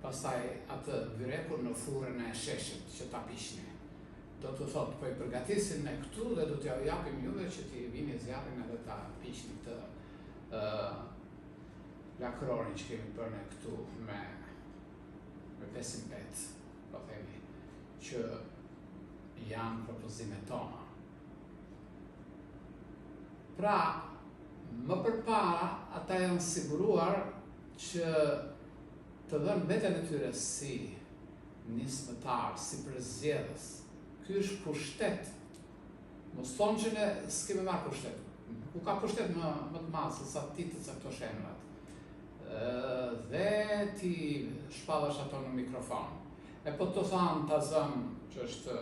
pastaj atë vyrekur në furrën e sheshit që ta pishni. Do të thotë, po i përgatisin ne këtu dhe do t'ja u japim juve që t'i vini zjarrin edhe ta pishni këtë lakrorin që kemi bërë ne këtu me 5 po themi, që janë propozimet tona. Pra, Më përpara, ata janë siguruar që të dhënë veten e tyre si nismëtar, si përzgjedhës. Ky është pushtet. Mos thonë që ne s'kemi marrë pushtet. Ku ka pushtet më të madh se sa titët e këto shemrat. Dhe ti shpallash ato në mikrofon. E po të thanë ta zëm që është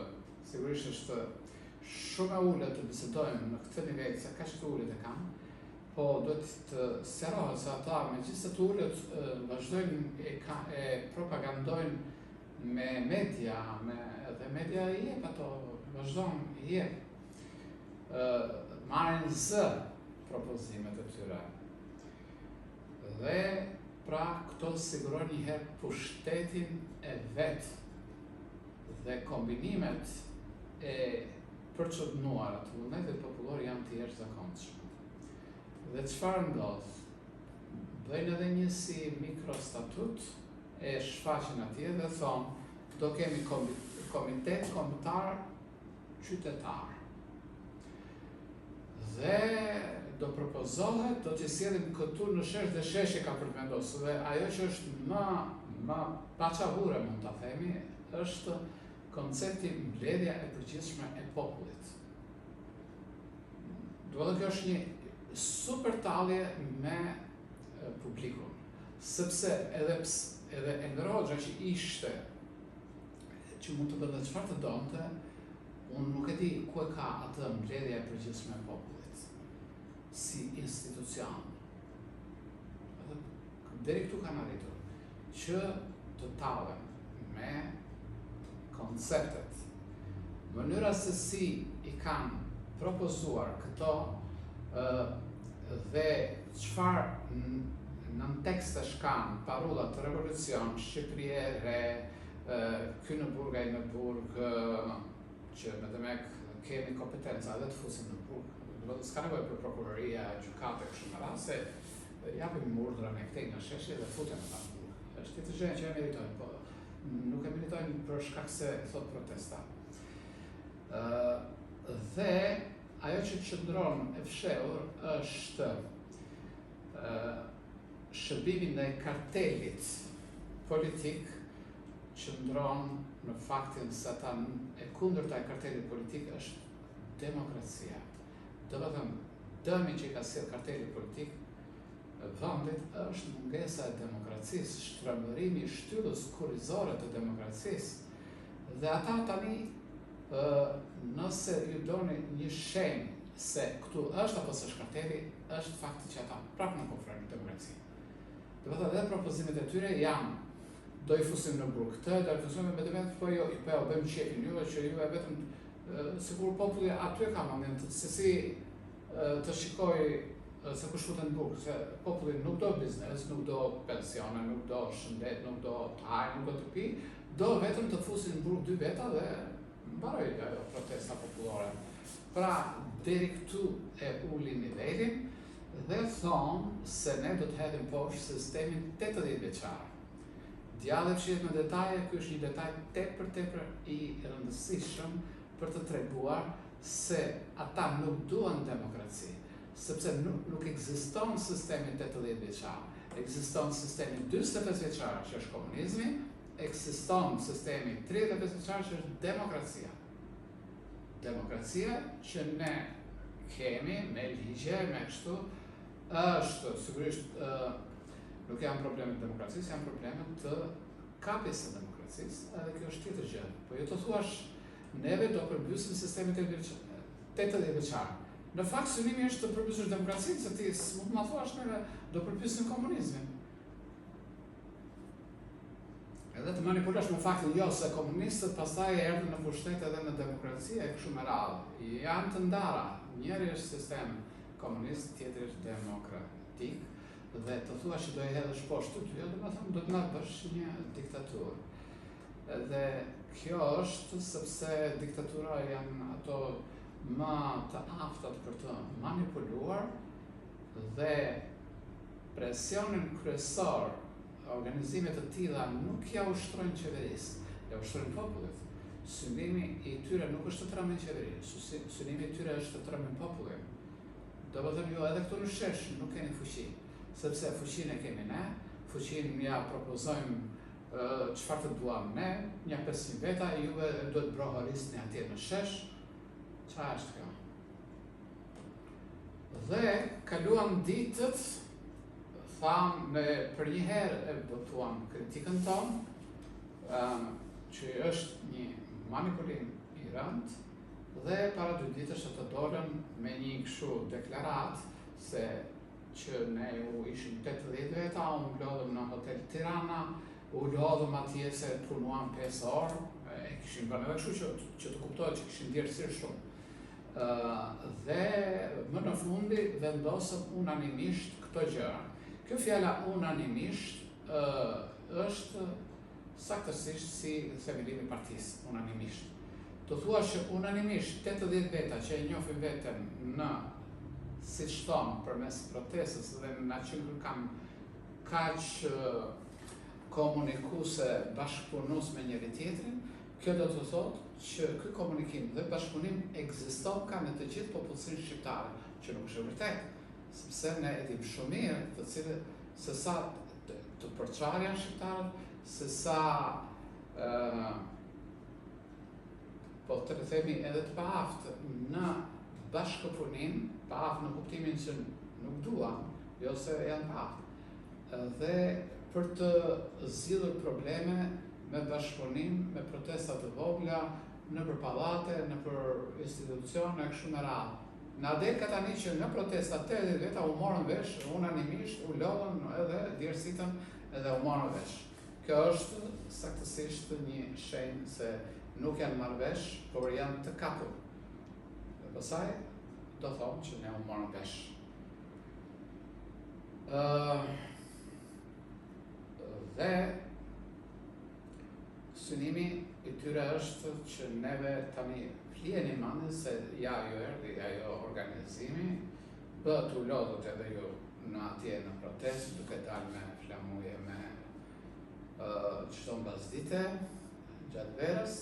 sigurisht është shumë e ulët të bisedojmë në këtë nivel, se kaq të ulët e kam, po duhet të sqarohet se ata megjithëse të ulët vazhdojnë e propagandojnë me media, edhe media i jep ato, vazhdojnë i jep. Marrin zë propozimet e tyre. Dhe pra këto sigurojnë njëherë pushtetin e vetë dhe kombinimet e përçudnuara të vullnetit popullor janë të jashtëzakonshme. Dhe çfarë ndodh? Bëjnë edhe një si mikrostatut e shfaqin atje dhe thonë do kemi komitet kombëtar qytetar. Dhe do propozohet, do të sjellim këtu në shesh dhe sheshje ka për të vendosur. Dhe ajo që është më paçahure, mund ta themi, është koncepti mbledhja e përgjithshme e popullit. Do të thotë kjo është një super tallje me publikun, sepse edhe Enver Hoxha që ishte që mund të bënte çfarë të donte, unë nuk e di ku e ka atë mbledhja e përgjithshme e popullit si institucion. Deri këtu kanë arritur që të tallen me konceptet, mënyra se si i kanë propozuar këto dhe çfarë në tekstesh kanë parullat të revolucion, Shqipëri e re, ky në burg, ai në burg, që me demek kemi kompetenca dhe të fusim në burg. S'ka nevojë për prokuroria, gjykate, kështu me radhë, se japim urdhra me këtej në sheshje dhe futen ata në burg. Është tjetër gjë që e meritojnë, po nuk e meritojnë për shkak se thot protesta. Dhe ajo që qëndron e fshehur është shërbimi ndaj kartelit politik, qëndron në faktin se ata e kundërta e kartelit politik është demokracia. Do të thënë, dëmi që ka sjell karteli politik vendit është mungesa e demokracisë, shtrembërimi i shtyllës kurrizore të demokracisë. Dhe ata tani nëse ju doni një shenjë se këtu është apo s'është karteli, është fakti që ata prapë nuk ofrojnë demokraci. Do të thotë edhe propozimet e tyre janë do i fusim në burg këtë, do i fusim me demet, po jo bëjmë qefin juve që juve vetëm sigur populli aty ka moment se si të shikoj se kush futen në burg, se populli nuk do biznes, nuk do pensione, nuk do shëndet, nuk do të hajë, nuk do të pi, do vetëm të fusin në burg dy veta dhe mbaroj ajo protesta popullore. Pra, deri këtu e uli nivelin dhe thonë se ne do të hedhim poshtë sistemin 80 vjeçar. Djalli fshihet me detaje, ky është një detaj tepër i rëndësishëm për të treguar se ata nuk duan demokraci, sepse nuk ekziston sistemi 80 vjeçar. Ekziston sistemi 45 vjeçar që është komunizmi, ekziston sistemi 35 vjeçar që është demokracia. Demokracia që ne kemi me ligje, me kështu, është sigurisht nuk janë problemet të demokracisë, janë problemet të kapjes së demokracisë, edhe kjo është tjetër gjë. Po jo të thuash neve do përmbysim sistemin 80 vjeçar. Në fakt synimi është të përmbysësh demokracinë, se ti s'mund ma thuash neve do përmbysim komunizmin. Edhe të manipulosh me faktin jo se komunistët pastaj erdhën në pushtet edhe në demokraci e kështu me radhë. Janë të ndara. Njëri është sistem komunist, tjetri është demokratik, dhe të thua që do e hedhësh poshtë ty, jo, do të na bësh një diktaturë. Dhe kjo është sepse diktatura janë ato më të aftat për të manipuluar dhe presionin kryesor organizimet të tilla nuk ja ushtrojnë qeverisë, ja ushtrojnë popullit. Synimi i tyre nuk është të trembin qeverinë, synimi i tyre është të trembin popullin. Do të thënë ju edhe këtu në shesh nuk keni fuqi, sepse fuqinë e kemi ne, fuqinë ja propozojmë çfarë të duam ne, një 500 veta, juve duhet brohorisni atje në shesh. Çfarë është kjo? Dhe kaluan ditët, thamë për një herë e botuam kritikën tonë, që është një manipulim i rëndë, dhe para 2 ditësh të dolën me një kështu deklarat se që ne u ishim 80 veta, unë lodhëm në Hotel Tirana, u lodhëm atje se punuam 5 orë, e kishim bërë edhe kështu që të kuptohet që kishin djerësirë shumë. Dhe më në fundi vendosëm unanimisht këto gjëra. Kjo fjala unanimisht është saktësisht si themelimi i partisë, unanimisht. Të thua që unanimisht 80 veta që e njohin veten në siç thon përmes protestës dhe na që kam kaq komunikuese bashkëpunues me njëri tjetrin, kjo do të thotë që ky komunikim dhe bashkëpunim ekziston ka në të gjithë popullsinë shqiptare, që nuk është vërtet, sepse ne e dim shumë mirë të cilët se sa të përçarë janë shqiptarët, se sa po të themi edhe të paaftë në bashkëpunim, paaftë në kuptimin që nuk duan, jo se janë paaftë. Dhe për të zgjidhur probleme me bashkëpunim, me protesta të vogla, nëpër pallate, nëpër institucione kështu me radhë. Na del ka tani që në protesta 80 veta u morën vesh unanimisht, u lodhën edhe djersitën edhe u morën vesh. Kjo është saktësisht një shenjë se nuk janë marrë vesh, por janë të kapur. Dhe pastaj do thonë që ne u morën vesh. Dhe synimi i tyre është që neve tani flieni mande se ja ju erdhi ajo organizimi, bëhet u lodhët edhe ju në atje në protestë, duke dalë me flamuje me çdo mbasdite gjatë verës,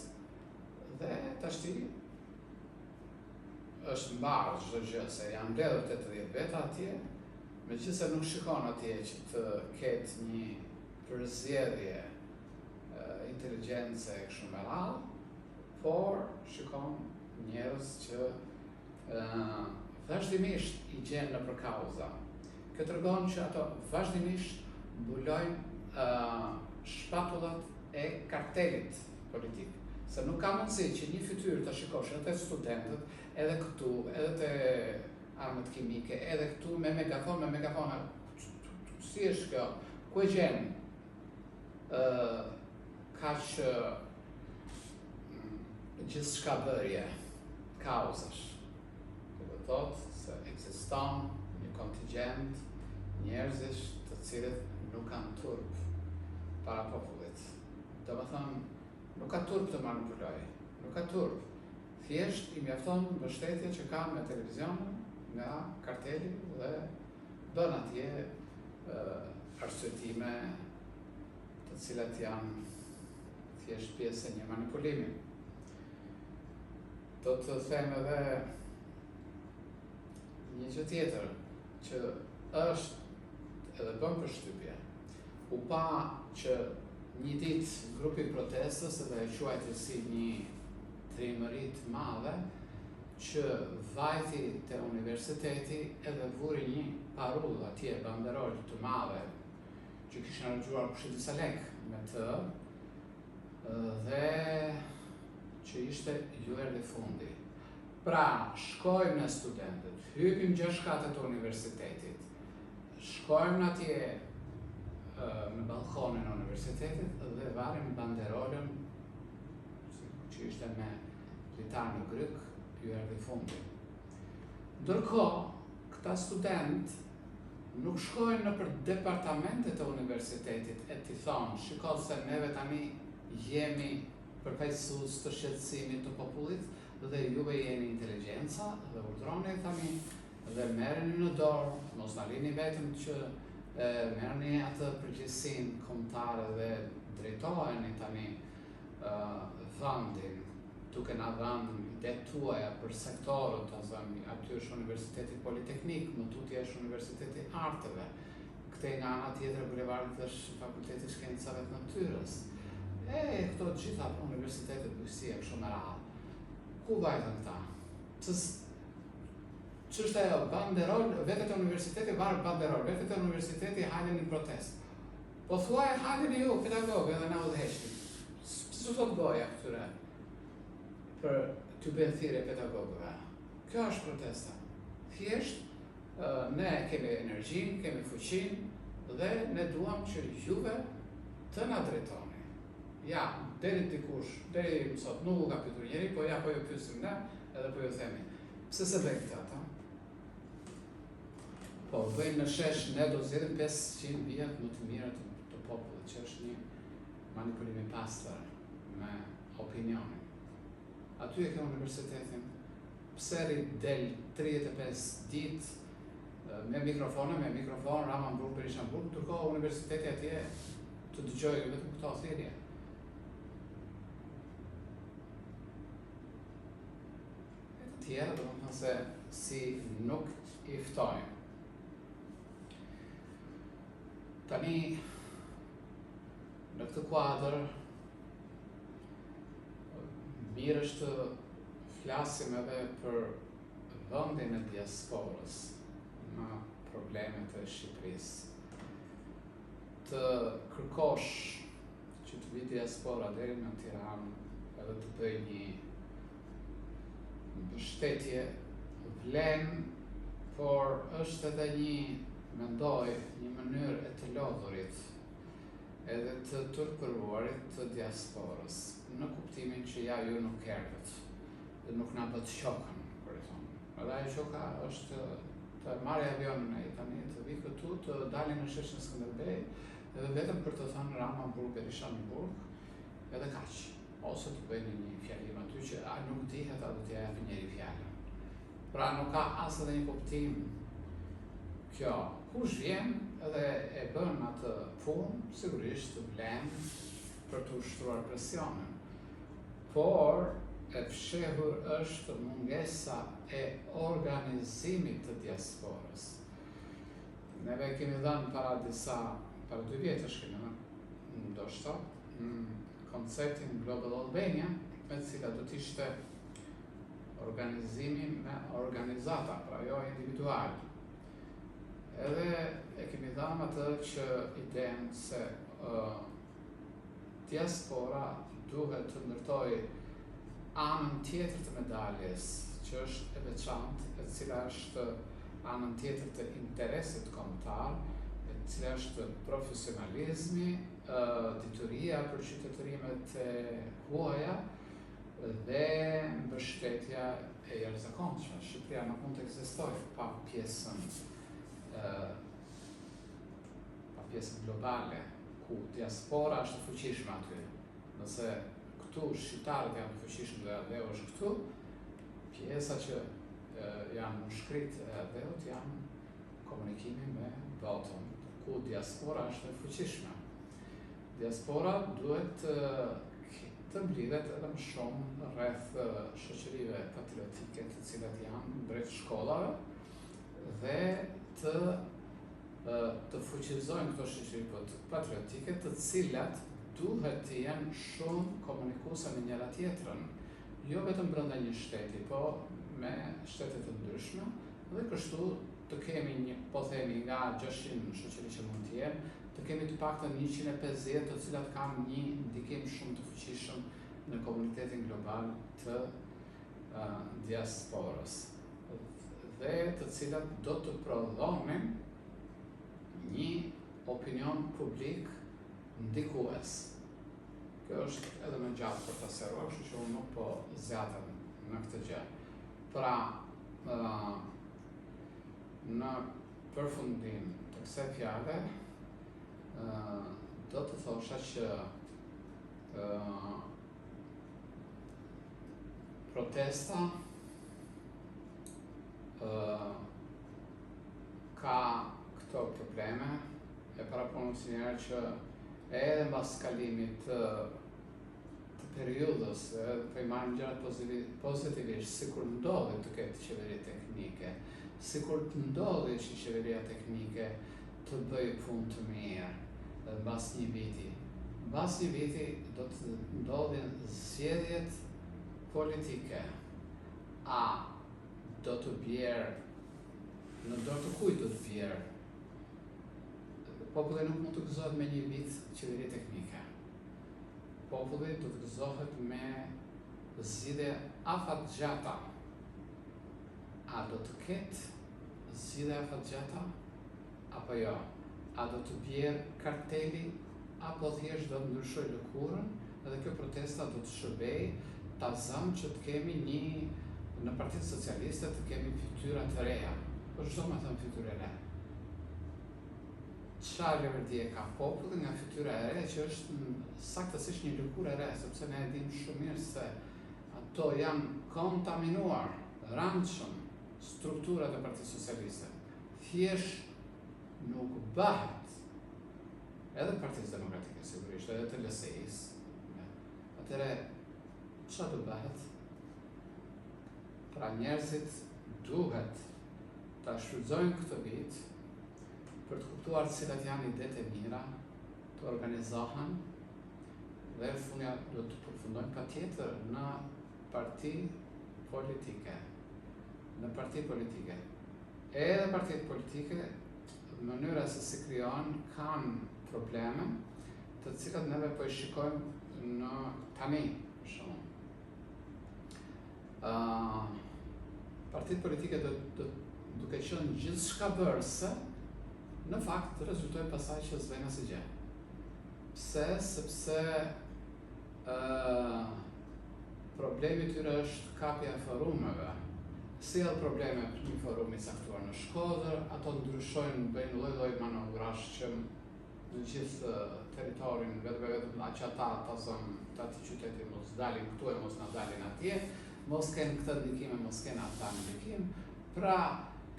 dhe tashti është mbarë çdo gjë se janë mbledhur 80 veta atje, megjithëse nuk shikon atje që të ketë një përzgjedhje inteligjencë e kështu me radhë, por shikon njerëz që vazhdimisht i gjenë nëpër kauza. Kjo tregon që ato vazhdimisht mbulojnë shpatullat e kartelit politik. Se nuk ka mundësi që një fytyrë të shikosh edhe te studentët, edhe këtu, edhe te armët kimike, edhe këtu me megafona. Si është kjo? Ku e gjen? Kaq gjithçka bërje, kauzash. Do të thotë se ekziston një kontingjent njerëzish të cilët nuk kanë turp para popullit. Do të thonë, nuk ka turp të manipulojë, nuk ka turp. Thjesht i mjafton mbështetja që ka me televizionin, nga karteli dhe bën atje arsyetime të cilat janë thjesht pjesë e një manipulimi. Do të them edhe një gjë tjetër që është edhe bën përshtypje. U pa që një ditë grupi protestës edhe e quajti si një trimëri të madhe që vajti te universiteti edhe vuri një parull atje banderol të madhe që kishin harxhuar kushtet disa lek me të dhe që ishte ju erdhi fundi. Pra, shkojmë në studentët, hypim 6 katet të universitetit, shkojmë atje në balkonin e universitetit dhe varim banderolën që ishte me litar në gryk, ju erdhi fundi. Ndërkohë, këta student nuk shkojnë nëpër departamentet e universitetit e t'i thonë, shiko se neve tani jemi përfaqësues të shqetësimit të popullit dhe juve jeni inteligjenca dhe urdhroni tani dhe merreni në dorë, mos na lini vetëm që merrni atë përgjegjësinë kombëtare dhe drejtoheni tani vendin duke na dhënë idetë tuaja për sektorët, të thënë, aty është Universiteti Politeknik, më tutje është Universiteti Arteve, këtej nga ana tjetër bulevardit është Fakulteti i Shkencave të Natyrës. Këto gjitha universitetet bujësia kështu me radhë. Ku vajtën këta? Ç'është ajo banderol, vetët e universiteti varë banderol, vetët e universiteti hajde një protest. Po thuaj hajde një ju, pedagogë, edhe na udhëheqni. S'u thot goja këtyre për t'u bën thirrje pedagogëve. Kjo është protesta. Thjesht ne kemi energjinë, kemi fuqinë dhe ne duam që juve të na drejtoni. Ja, deri dikush, deri sot nuk u ka pyetur njeri, po ja po ju pyesim ne, edhe po ju themi. Pse se bëjnë këta ata? Po, bëjnë në shesh, ne do zgjedhim 500 vjet më të mirë të popullit, që është një manipulim i pastër me opinionin. Aty e ke universitetin, pse del 35 ditë me mikrofon, Raman Burg, Berisha Burg, ndërkohë universiteti atje të dëgjojë vetëm këto thirrje. E të tjera do të thënë se si nuk i ftojnë. Tani, në këtë kuadër, mirë është të flasim edhe për vendin e diasporës në problemet e Shqipërisë. Të kërkosh që të vi diaspora deri në Tiranë edhe të bëj një mbështetje vlen, por është edhe mendoj, një mënyrë e të lodhurit edhe të turpëruarit të diasporës, në kuptimin që ja ju nuk erdhët dhe nuk na bët shokën, për e thonë. Edhe ajo shoka është të marrë avionin ai tani, të vi këtu, të dalin në sheshin Skënderbej, edhe vetëm për të thënë Raman Burg, Berisha Burg, edhe kaq. Ose të bëjnë një fjalim aty që nuk dihet a do t'ja japë njëri fjalën. Pra nuk ka as edhe një kuptim kjo. Kush vjen edhe e bën atë punë, sigurisht të vlen për të ushtruar presionin. Por e fshehur është mungesa e organizimit të diasporës. Neve kemi dhënë para 2 vjetësh kemi dhënë, ndoshta, konceptin Global Albania, me cila do t'ishte organizimi me organizata, pra jo individual. Edhe e kemi dhënë atë që idenë se diaspora duhet të ndërtojë anën tjetër të medaljes, që është e veçantë, e cila është anën tjetër të interesit kombëtar, e cila është profesionalizmi, dituria për qytetërimet e huaja dhe mbështetja e jashtëzakonshme. Shqipëria nuk mund të ekzistojë pa pjesën globale, ku diaspora është fuqishme aty. Nëse këtu shqiptarët janë fuqishëm dhe adheu është këtu, pjesa që janë shkrit e adheut janë komunikimi me botën, ku diaspora është fuqishme. Diaspora duhet të mblidhet edhe më shumë rreth shoqërive patriotike të cilat janë drejt shkollave dhe të fuqizojnë këto shoqëri patriotike, të cilat duhet të jenë shumë komunikuese me njëra tjetrën, jo vetëm brenda një shteti, po me shtete të ndryshme, dhe kështu të kemi po themi nga 600 shoqëri që mund të jenë, të kemi të paktën 150 të cilat kanë një ndikim shumë të fuqishëm në komunitetin global të diasporës, dhe të cilat do të prodhonin një opinion publik ndikues. Kjo është edhe më gjatë për të seruar, kështu që unë nuk po zjatëm në këtë gjë. Pra, në përfundim të kësaj fjale, do të thosha që protesta ka këto probleme, e parapunës njerë që edhe mbas kalimit të periudhës, po I marrim gjërat pozitivisht, sikur ndodhi të ketë qeveri teknike, sikur të ndodhi që qeveria teknike të bëjë punë të mirë mbas një viti. Mbas një viti do të ndodhin zgjedhjet politike. A do të bjerë, në dorë të kujt do të bjerë? Populli nuk mund të gëzohet me një vit qeveri teknike. Populli do të gëzohet me zgjidhje afatgjata. A do të ketë zgjidhje afatgjata? Apo jo? A do të bjerë karteli? Apo thjesht do të ndryshoj lëkurën? Edhe kjo protesta do të shërbej ta zëmë që të kemi në Partitë Socialiste të kemi fytyra të reja. Por çdo më thënë fytyrë e re. Çfarë reverdie ka populli nga fytyra e re që është saktësisht një lëkurë e re, sepse ne e dimë shumë mirë se ato janë kontaminuar, randshëm strukturat e Partisë Socialiste. Thjesht nuk bëhet edhe Partisë Demokratike sigurisht, edhe të LSI-s. Atëre çfarë do bëhet? Pra njerëzit duhet ta shfrytëzojnë këtë vit për të kuptuar cilat janë idetë e mira, të organizohen dhe në fundja do të përfundojnë patjetër në parti politike. Në parti politike. Edhe partitë politike, mënyra se si krijohen kanë probleme, të cilat neve po I shikojmë në tani, për shembull. Partitë politike duke qenë gjithçka bërëse, në fakt rezultojnë pasaj që s'vejnë asnjë gjë. Pse? Sepse problemi tyre është kapja e forumeve. Sjell probleme një forum I caktuar në Shkodër, ato ndryshojnë, bëjnë lloj-lloj manovrash që në gjithë territorin, vetëm që ata thonë të ati qyteti mos dalin këtu e mos na dalin atje, mos kenë këtë ndikim e mos kenë ata ndikim. Pra,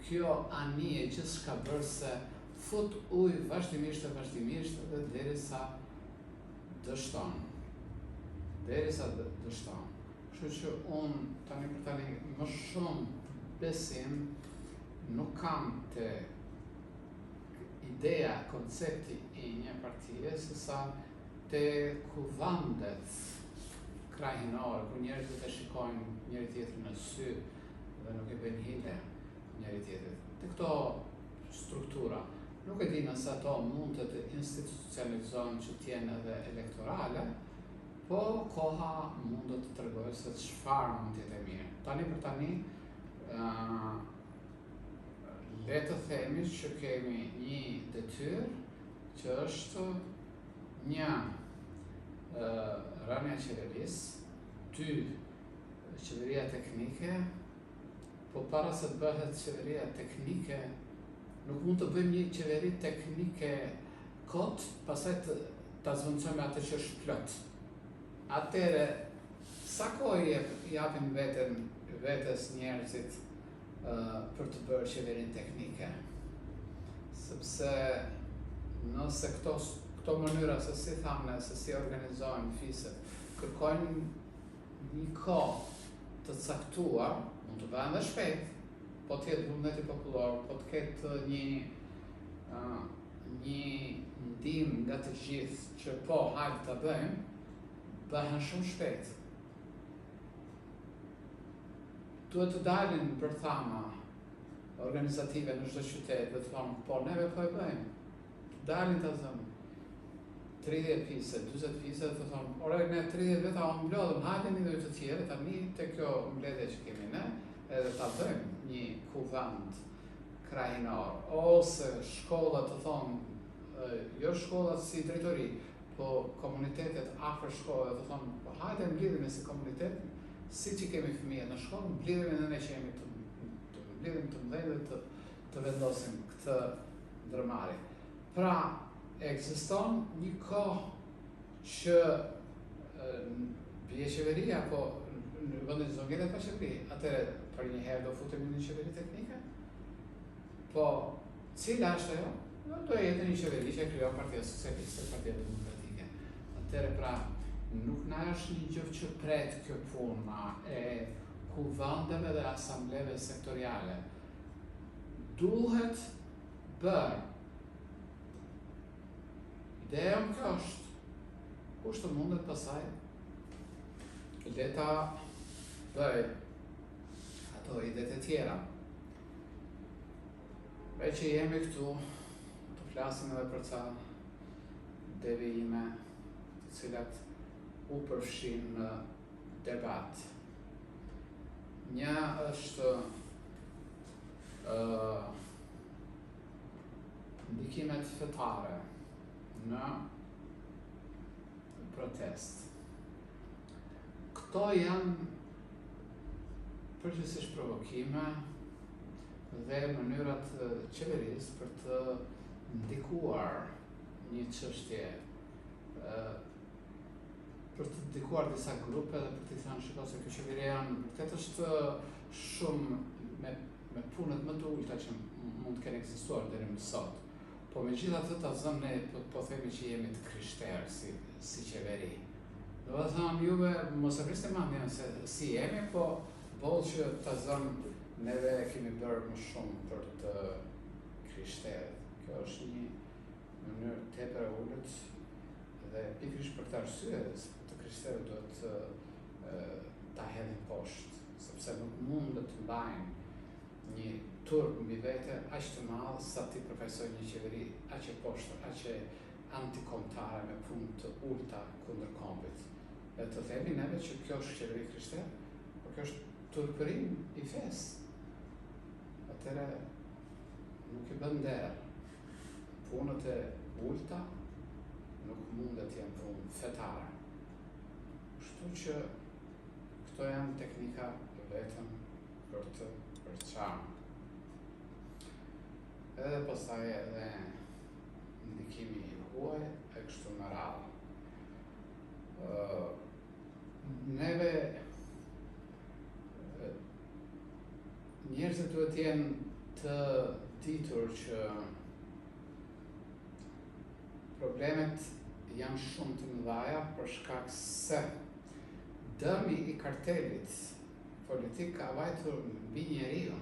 kjo anije gjithçka bërëse fut ujë vazhdimisht dhe derisa dështon. Kështu që unë tani për tani më shumë besim nuk kam te ideja, koncepti I një partie, sesa te kuvandet krajinore, ku njerëzit e shikojnë njëri tjetrin në sy dhe nuk e bëjnë hile njëri tjetrit. Te këto struktura, nuk e di nëse ato mund të institucionalizohen që t'jenë edhe elektorale, po koha mund të tregojë se çfarë mund të jetë e mirë. Tani për tani, le të themi që kemi një detyrë që është një rënia e qeverisë, 2 qeveria teknike, po para se të bëhet qeveria teknike, nuk mund të bëjmë një qeveri teknike kot, pastaj ta zvendçojmë atë që është plot. Atëre, sa kohë japin vetes njerëzit për të bërë qeverinë teknike? Sepse nëse këto mënyra se si thamë, se si organizohen fiset, kërkojnë një kohë të caktuar, mund të bëhen dhe shpejt, po të jetë vullneti popullor, po të ketë një ndihmë nga të gjithë që po hajde ta bëjmë, bëhen shumë shpejt. Duhet të dalin bërthama organizative në çdo qytet dhe të thonë, po neve po e bëjmë. Dalin të thënë 30 fise, 40 fise dhe të thonë, ore ne 30 veta o mblodhëm, hajde një dhe të tjere, tani të kjo mbledhje që kemi ne, edhe ta bëjmë një kuvend krajinor, ose shkollat të thonë, jo shkollat si drejtori, po komunitetet afër shkollave të thonë, po hajde mblidhemi si komunitet, si që kemi fëmijët në shkollë, mblidhemi edhe ne që jemi të mblidhemi të mëdhenj dhe të vendosim këtë ndërmarrje. Pra, ekziston një kohë që bie qeveria, po në vendin zonjëre ka qeveri, atëherë për një herë do futemi në qeveri teknike? Po, cila është ajo? Do jetë një qeveri që krijon Partia Socialiste, Partia Demokratike. Atëherë pra, nuk na është një gjë që pret kjo puna e kuvendeve dhe asambleve sektoriale. Duhet bërë. Ideja më kjo është, kush të mundet pasaj, le ta bëj ato idet e tjera. Veç që jemi këtu, të flasim edhe për ca devijime të cilat u përfshin në debat. Një është ndikimet fetare në protest. Këto janë përgjithsisht provokime dhe mënyrat qeverisë për të ndikuar një çështje, për të ndikuar disa grupe dhe për të thënë shiko se kjo qeveri janë vërtet është shumë me punët më të ulta që mund të kenë ekzistuar deri më sot. Po megjithatë ta zëm ne po themi që jemi të krishterë si qeveri. Do të thonë juve mos e prisni mendjen se si jemi, po boll që ta zëm neve kemi bërë më shumë për të krishterët. Kjo është një mënyrë tepër e ulët dhe pikërisht për këtë arsye të krishterët duhet ta hedhin poshtë, sepse nuk mundet të mbajnë një turp mbi vete aq të madh sa ti përfaqësoj një qeveri aq e poshtër, aq e antikombëtare me punë të ulta kundër kombit. Dhe të themi neve që kjo është qeveri krishter, por kjo është turpërim i fesë. Atëre nuk i bën nder. Punët e ulta nuk mundet jenë punë fetare. Kështu që këto janë teknika vetëm për të përçarë. Edhe pastaj edhe ndikimi i huaj e kështu me radhë. Neve njerëzit duhet jenë të ditur që problemet janë shumë të mëdha për shkak se dëmi i kartelit politik ka vajtur mbi njeriu.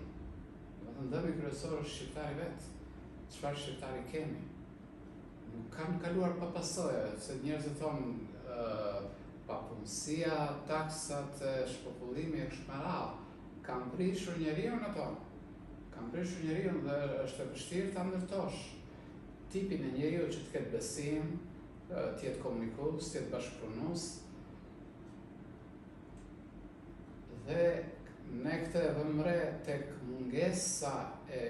Domethënë dëmi kryesor është shqiptari vetë. Çfarë shqiptari kemi? Nuk kanë kaluar pa pasoja, se njerëzit thonë papunësia, taksat, shpopullimi e kështu me radhë. Kam prishur njeriu ato. Kam prishur njeriu dhe është e vështirë ta ndërtosh tipin e njeriu që të ketë besim, të jetë komunikues, të jetë bashkëpunues. Dhe ne këtë e vëmë re tek mungesa e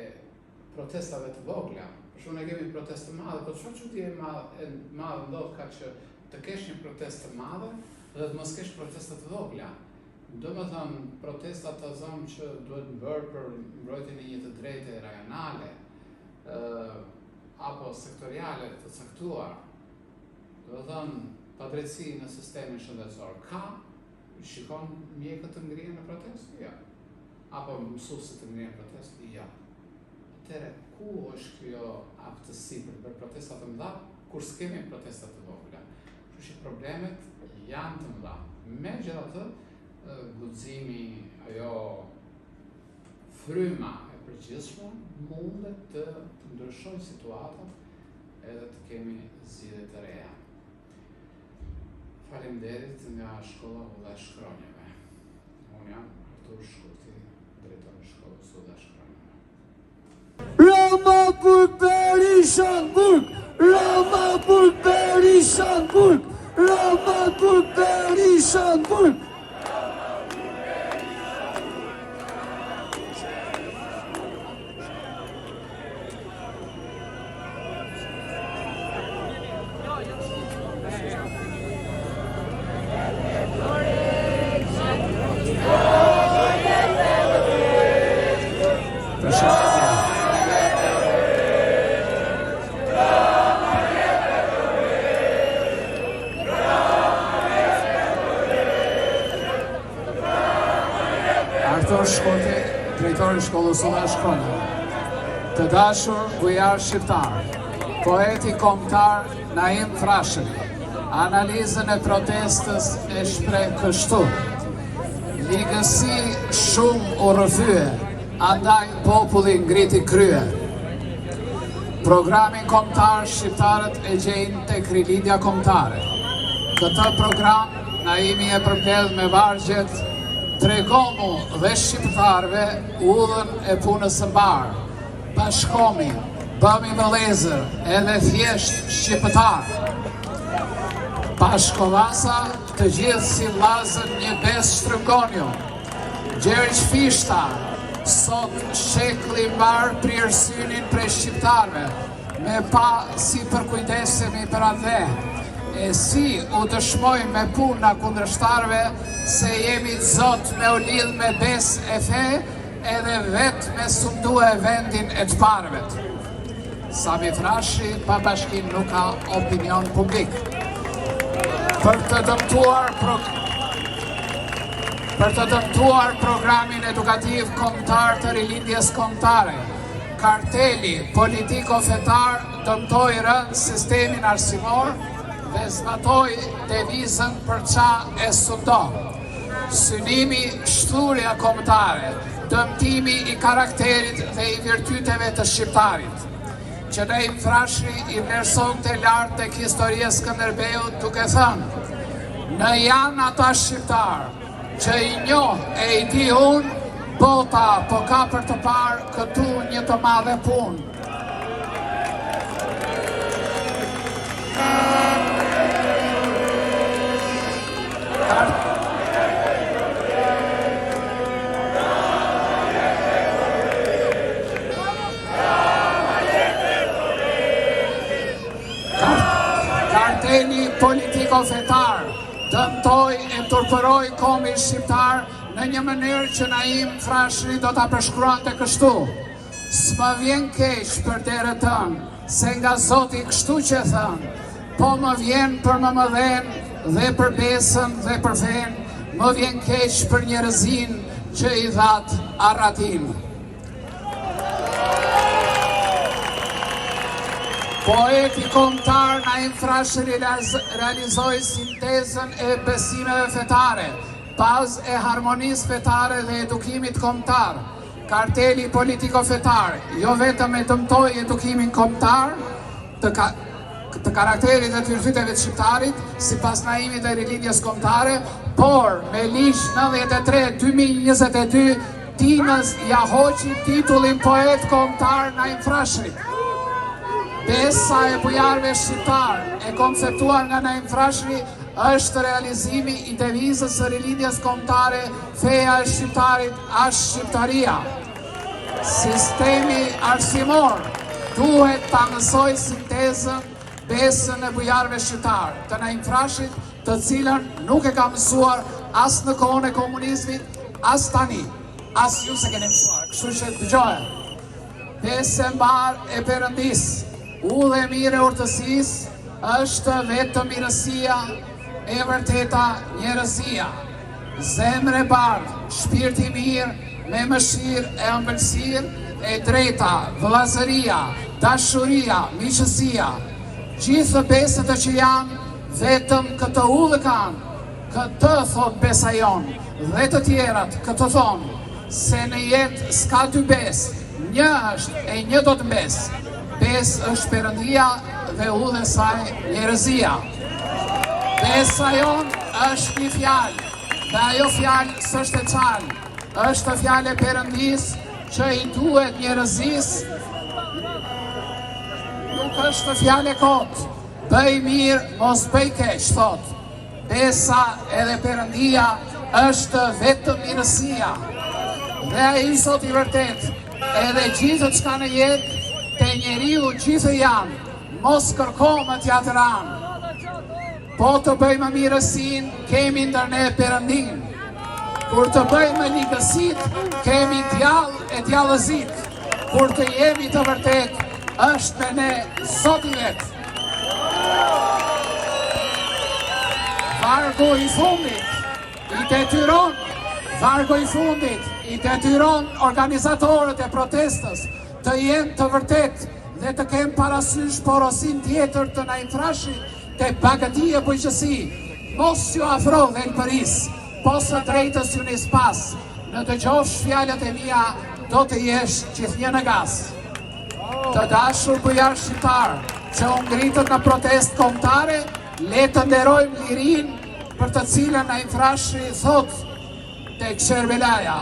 protestave të vogla. Për shembull ne kemi protestë të mëdha, por çfarë çudi e madhe ndodh ka që të kesh një protestë të madhe dhe të mos kesh protesta të vogla. Domethënë protestat të zonë që duhet bërë për mbrojtjen e një të drejtë rajonale apo sektoriale të caktuar. Domethënë padrejtësi në sistemin shëndetësor ka, shikon mjekët të ngrihen në protestë? Ja. Apo mësuesit të ngrihen në protestë? Ja. Atëherë, ku është kjo aftësi për bërë protesta të mëdha kur s'kemi protesta të vogla? Kështu që problemet janë të mëdha. Megjithatë, guximi, ajo fryma e përgjithshme mundet të ndryshojë situatën edhe të kemi zgjidhje të reja. Faleminderit nga shkolla Ulla Shkronjeve. Unë jam Artur Shkurti, drejtor i shkollës Ulla Shkronjeve. Ramapur Berishanburg! Ramapur Berishanburg! Ramapur Berishanburg! Artur Shkurti, drejtori i shkollës Ulla Shkronjeve. Të dashur bujar shqiptar, poeti kombëtar Naim Frashëri, Analizën e protestës e shpreh kështu: ligësi shumë u rrëfye, andaj populli ngriti krye. Programin kombëtar shqiptarët e gjejnë tek rilindja kombëtare. Këtë program na imi e përmbledh me vargjet: tregomu dhe shqiptarëve udhën e punës së mbarë. Bashkomi, bëmi vëllezër, edhe thjesht shqiptar. Bashkovasa, të gjithë si vllazën një bes shtrëngonju. Gjergj Fishta, sot shekulli mbar prirë synin prej shqiptarëve, me pa si përkujdesemi për atë, e si u dëshmojmë me puna kundërshtarëve se jemi të zot me u lidh me bes e fe, edhe vetë me sundu e vendin e të parëvet. Sami Frashëri pa bashkim nuk ka opinion publik. Për të dëmtuar programin edukativ kombëtar të rilindjes kombëtare, karteli politiko-fetar dëmtoi rënd sistemin arsimor dhe zbatoi devizën për qa e sundo. Synimi shturja kombëtare, dëmtimi i karakterit dhe i virtyteve të shqiptarit. Qenej Frashëri i vlerëson të lartë tek historia e Skënderbeut duke thënë: në janë ata shqiptarë që i njoh e i di unë, bota po ka për të parë këtu një të madhe punë. Karteli politiko-fetar dëmtoi e turpëroi kombin shqiptar në një mënyrë që Naim Frashëri do ta përshkruante kështu: s'më vjen keq për derën tënë, se nga Zoti kështu që thënë, po më vjen për më mëdhen dhe për besën dhe për fen, më vjen keq për njerëzin që i dhat arratin. Poeti kombëtar Naim Frashëri realizoi sintezën e besimeve fetare, bazë e harmonisë fetare dhe edukimit kombëtar. Karteli politiko-fetar jo vetëm e dëmtoi edukimin kombëtar, të karakterit dhe të virtyteve të shqiptarit, sipas Naimit dhe rilindjes kombëtare, por me ligj 93/2022 Tinës ja hoqi titullin poet kombëtar Naim Frashërit. Besa e bujarëve shqiptar e konceptuar nga Naim Frashëri është realizimi i devizës së rilindjes kombëtare: feja e shqiptarit as shqiptaria. Sistemi arsimor duhet ta mësoj sintezën, besën e bujarëve shqiptar të Naim Frashërit, të cilën nuk e ka mësuar as në kohën e komunizmit, as tani, as ju se keni mësuar. Kështu që dëgjoj: besë e mbarë e Perëndisë, udhë e mirë e urtësisë, është vetëm mirësia, e vërteta njerëzia. Zemër e bardhë, shpirti mirë, me mëshirë e ëmbëlsirë, e drejta, vëllazëria, dashuria, miqësia. Gjithë besët e që janë, vetëm këtë udhë kanë. Këtë thot besa jonë, dhe të tjerat këtë thonë, se në jetë s'ka dy besë, një është e një do të mbesë. Besë është Perëndia dhe udhë e saj njerëzia. Besa jonë është një fjalë, dhe ajo fjalë s'është e qalë, është fjalë e Perëndisë që i duhet njerëzisë, nuk është fjalë e kotë. Bëj mirë, mos bëj keq, thot. Besa edhe Perëndia është vetëm mirësia. Dhe ai sot i vërtet, edhe gjithë çka në jetë, te njeriu gjithë janë, mos kërko më t'ja të ranë. Po të bëjmë mirësin, kemi ndër ne Perëndin. Kur të bëjmë ligësit, kemi djallë e djallëzit. Kur të jemi të vërtet, është me ne Zoti vetë. Vargu i fundit i detyron organizatorët e protestës të jenë të vërtet dhe të kemë parasysh porosin tjetër të Naim Frashërit, të Bagatia Bujqësi, mos ju afro dhe në Paris, po së drejtës ju një spas, në të gjosh fjalët e mia, do të jesh gjithnjë në gas. Të dashur bujar shqiptar, që u ngritët në protest kombëtare, le të nderojmë lirin për të cilën na infrashri thot tek Sherbelaja.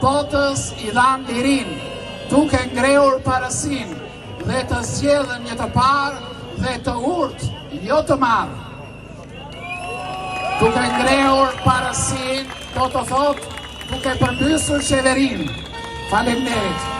Botës i dhan lirin, duke ngrehur parasin dhe të zgjedhën një të parë dhe të urtë, jo të marë. Duke ngrehur parasin, do të thot, duke përmbysur qeverin. Faleminderit.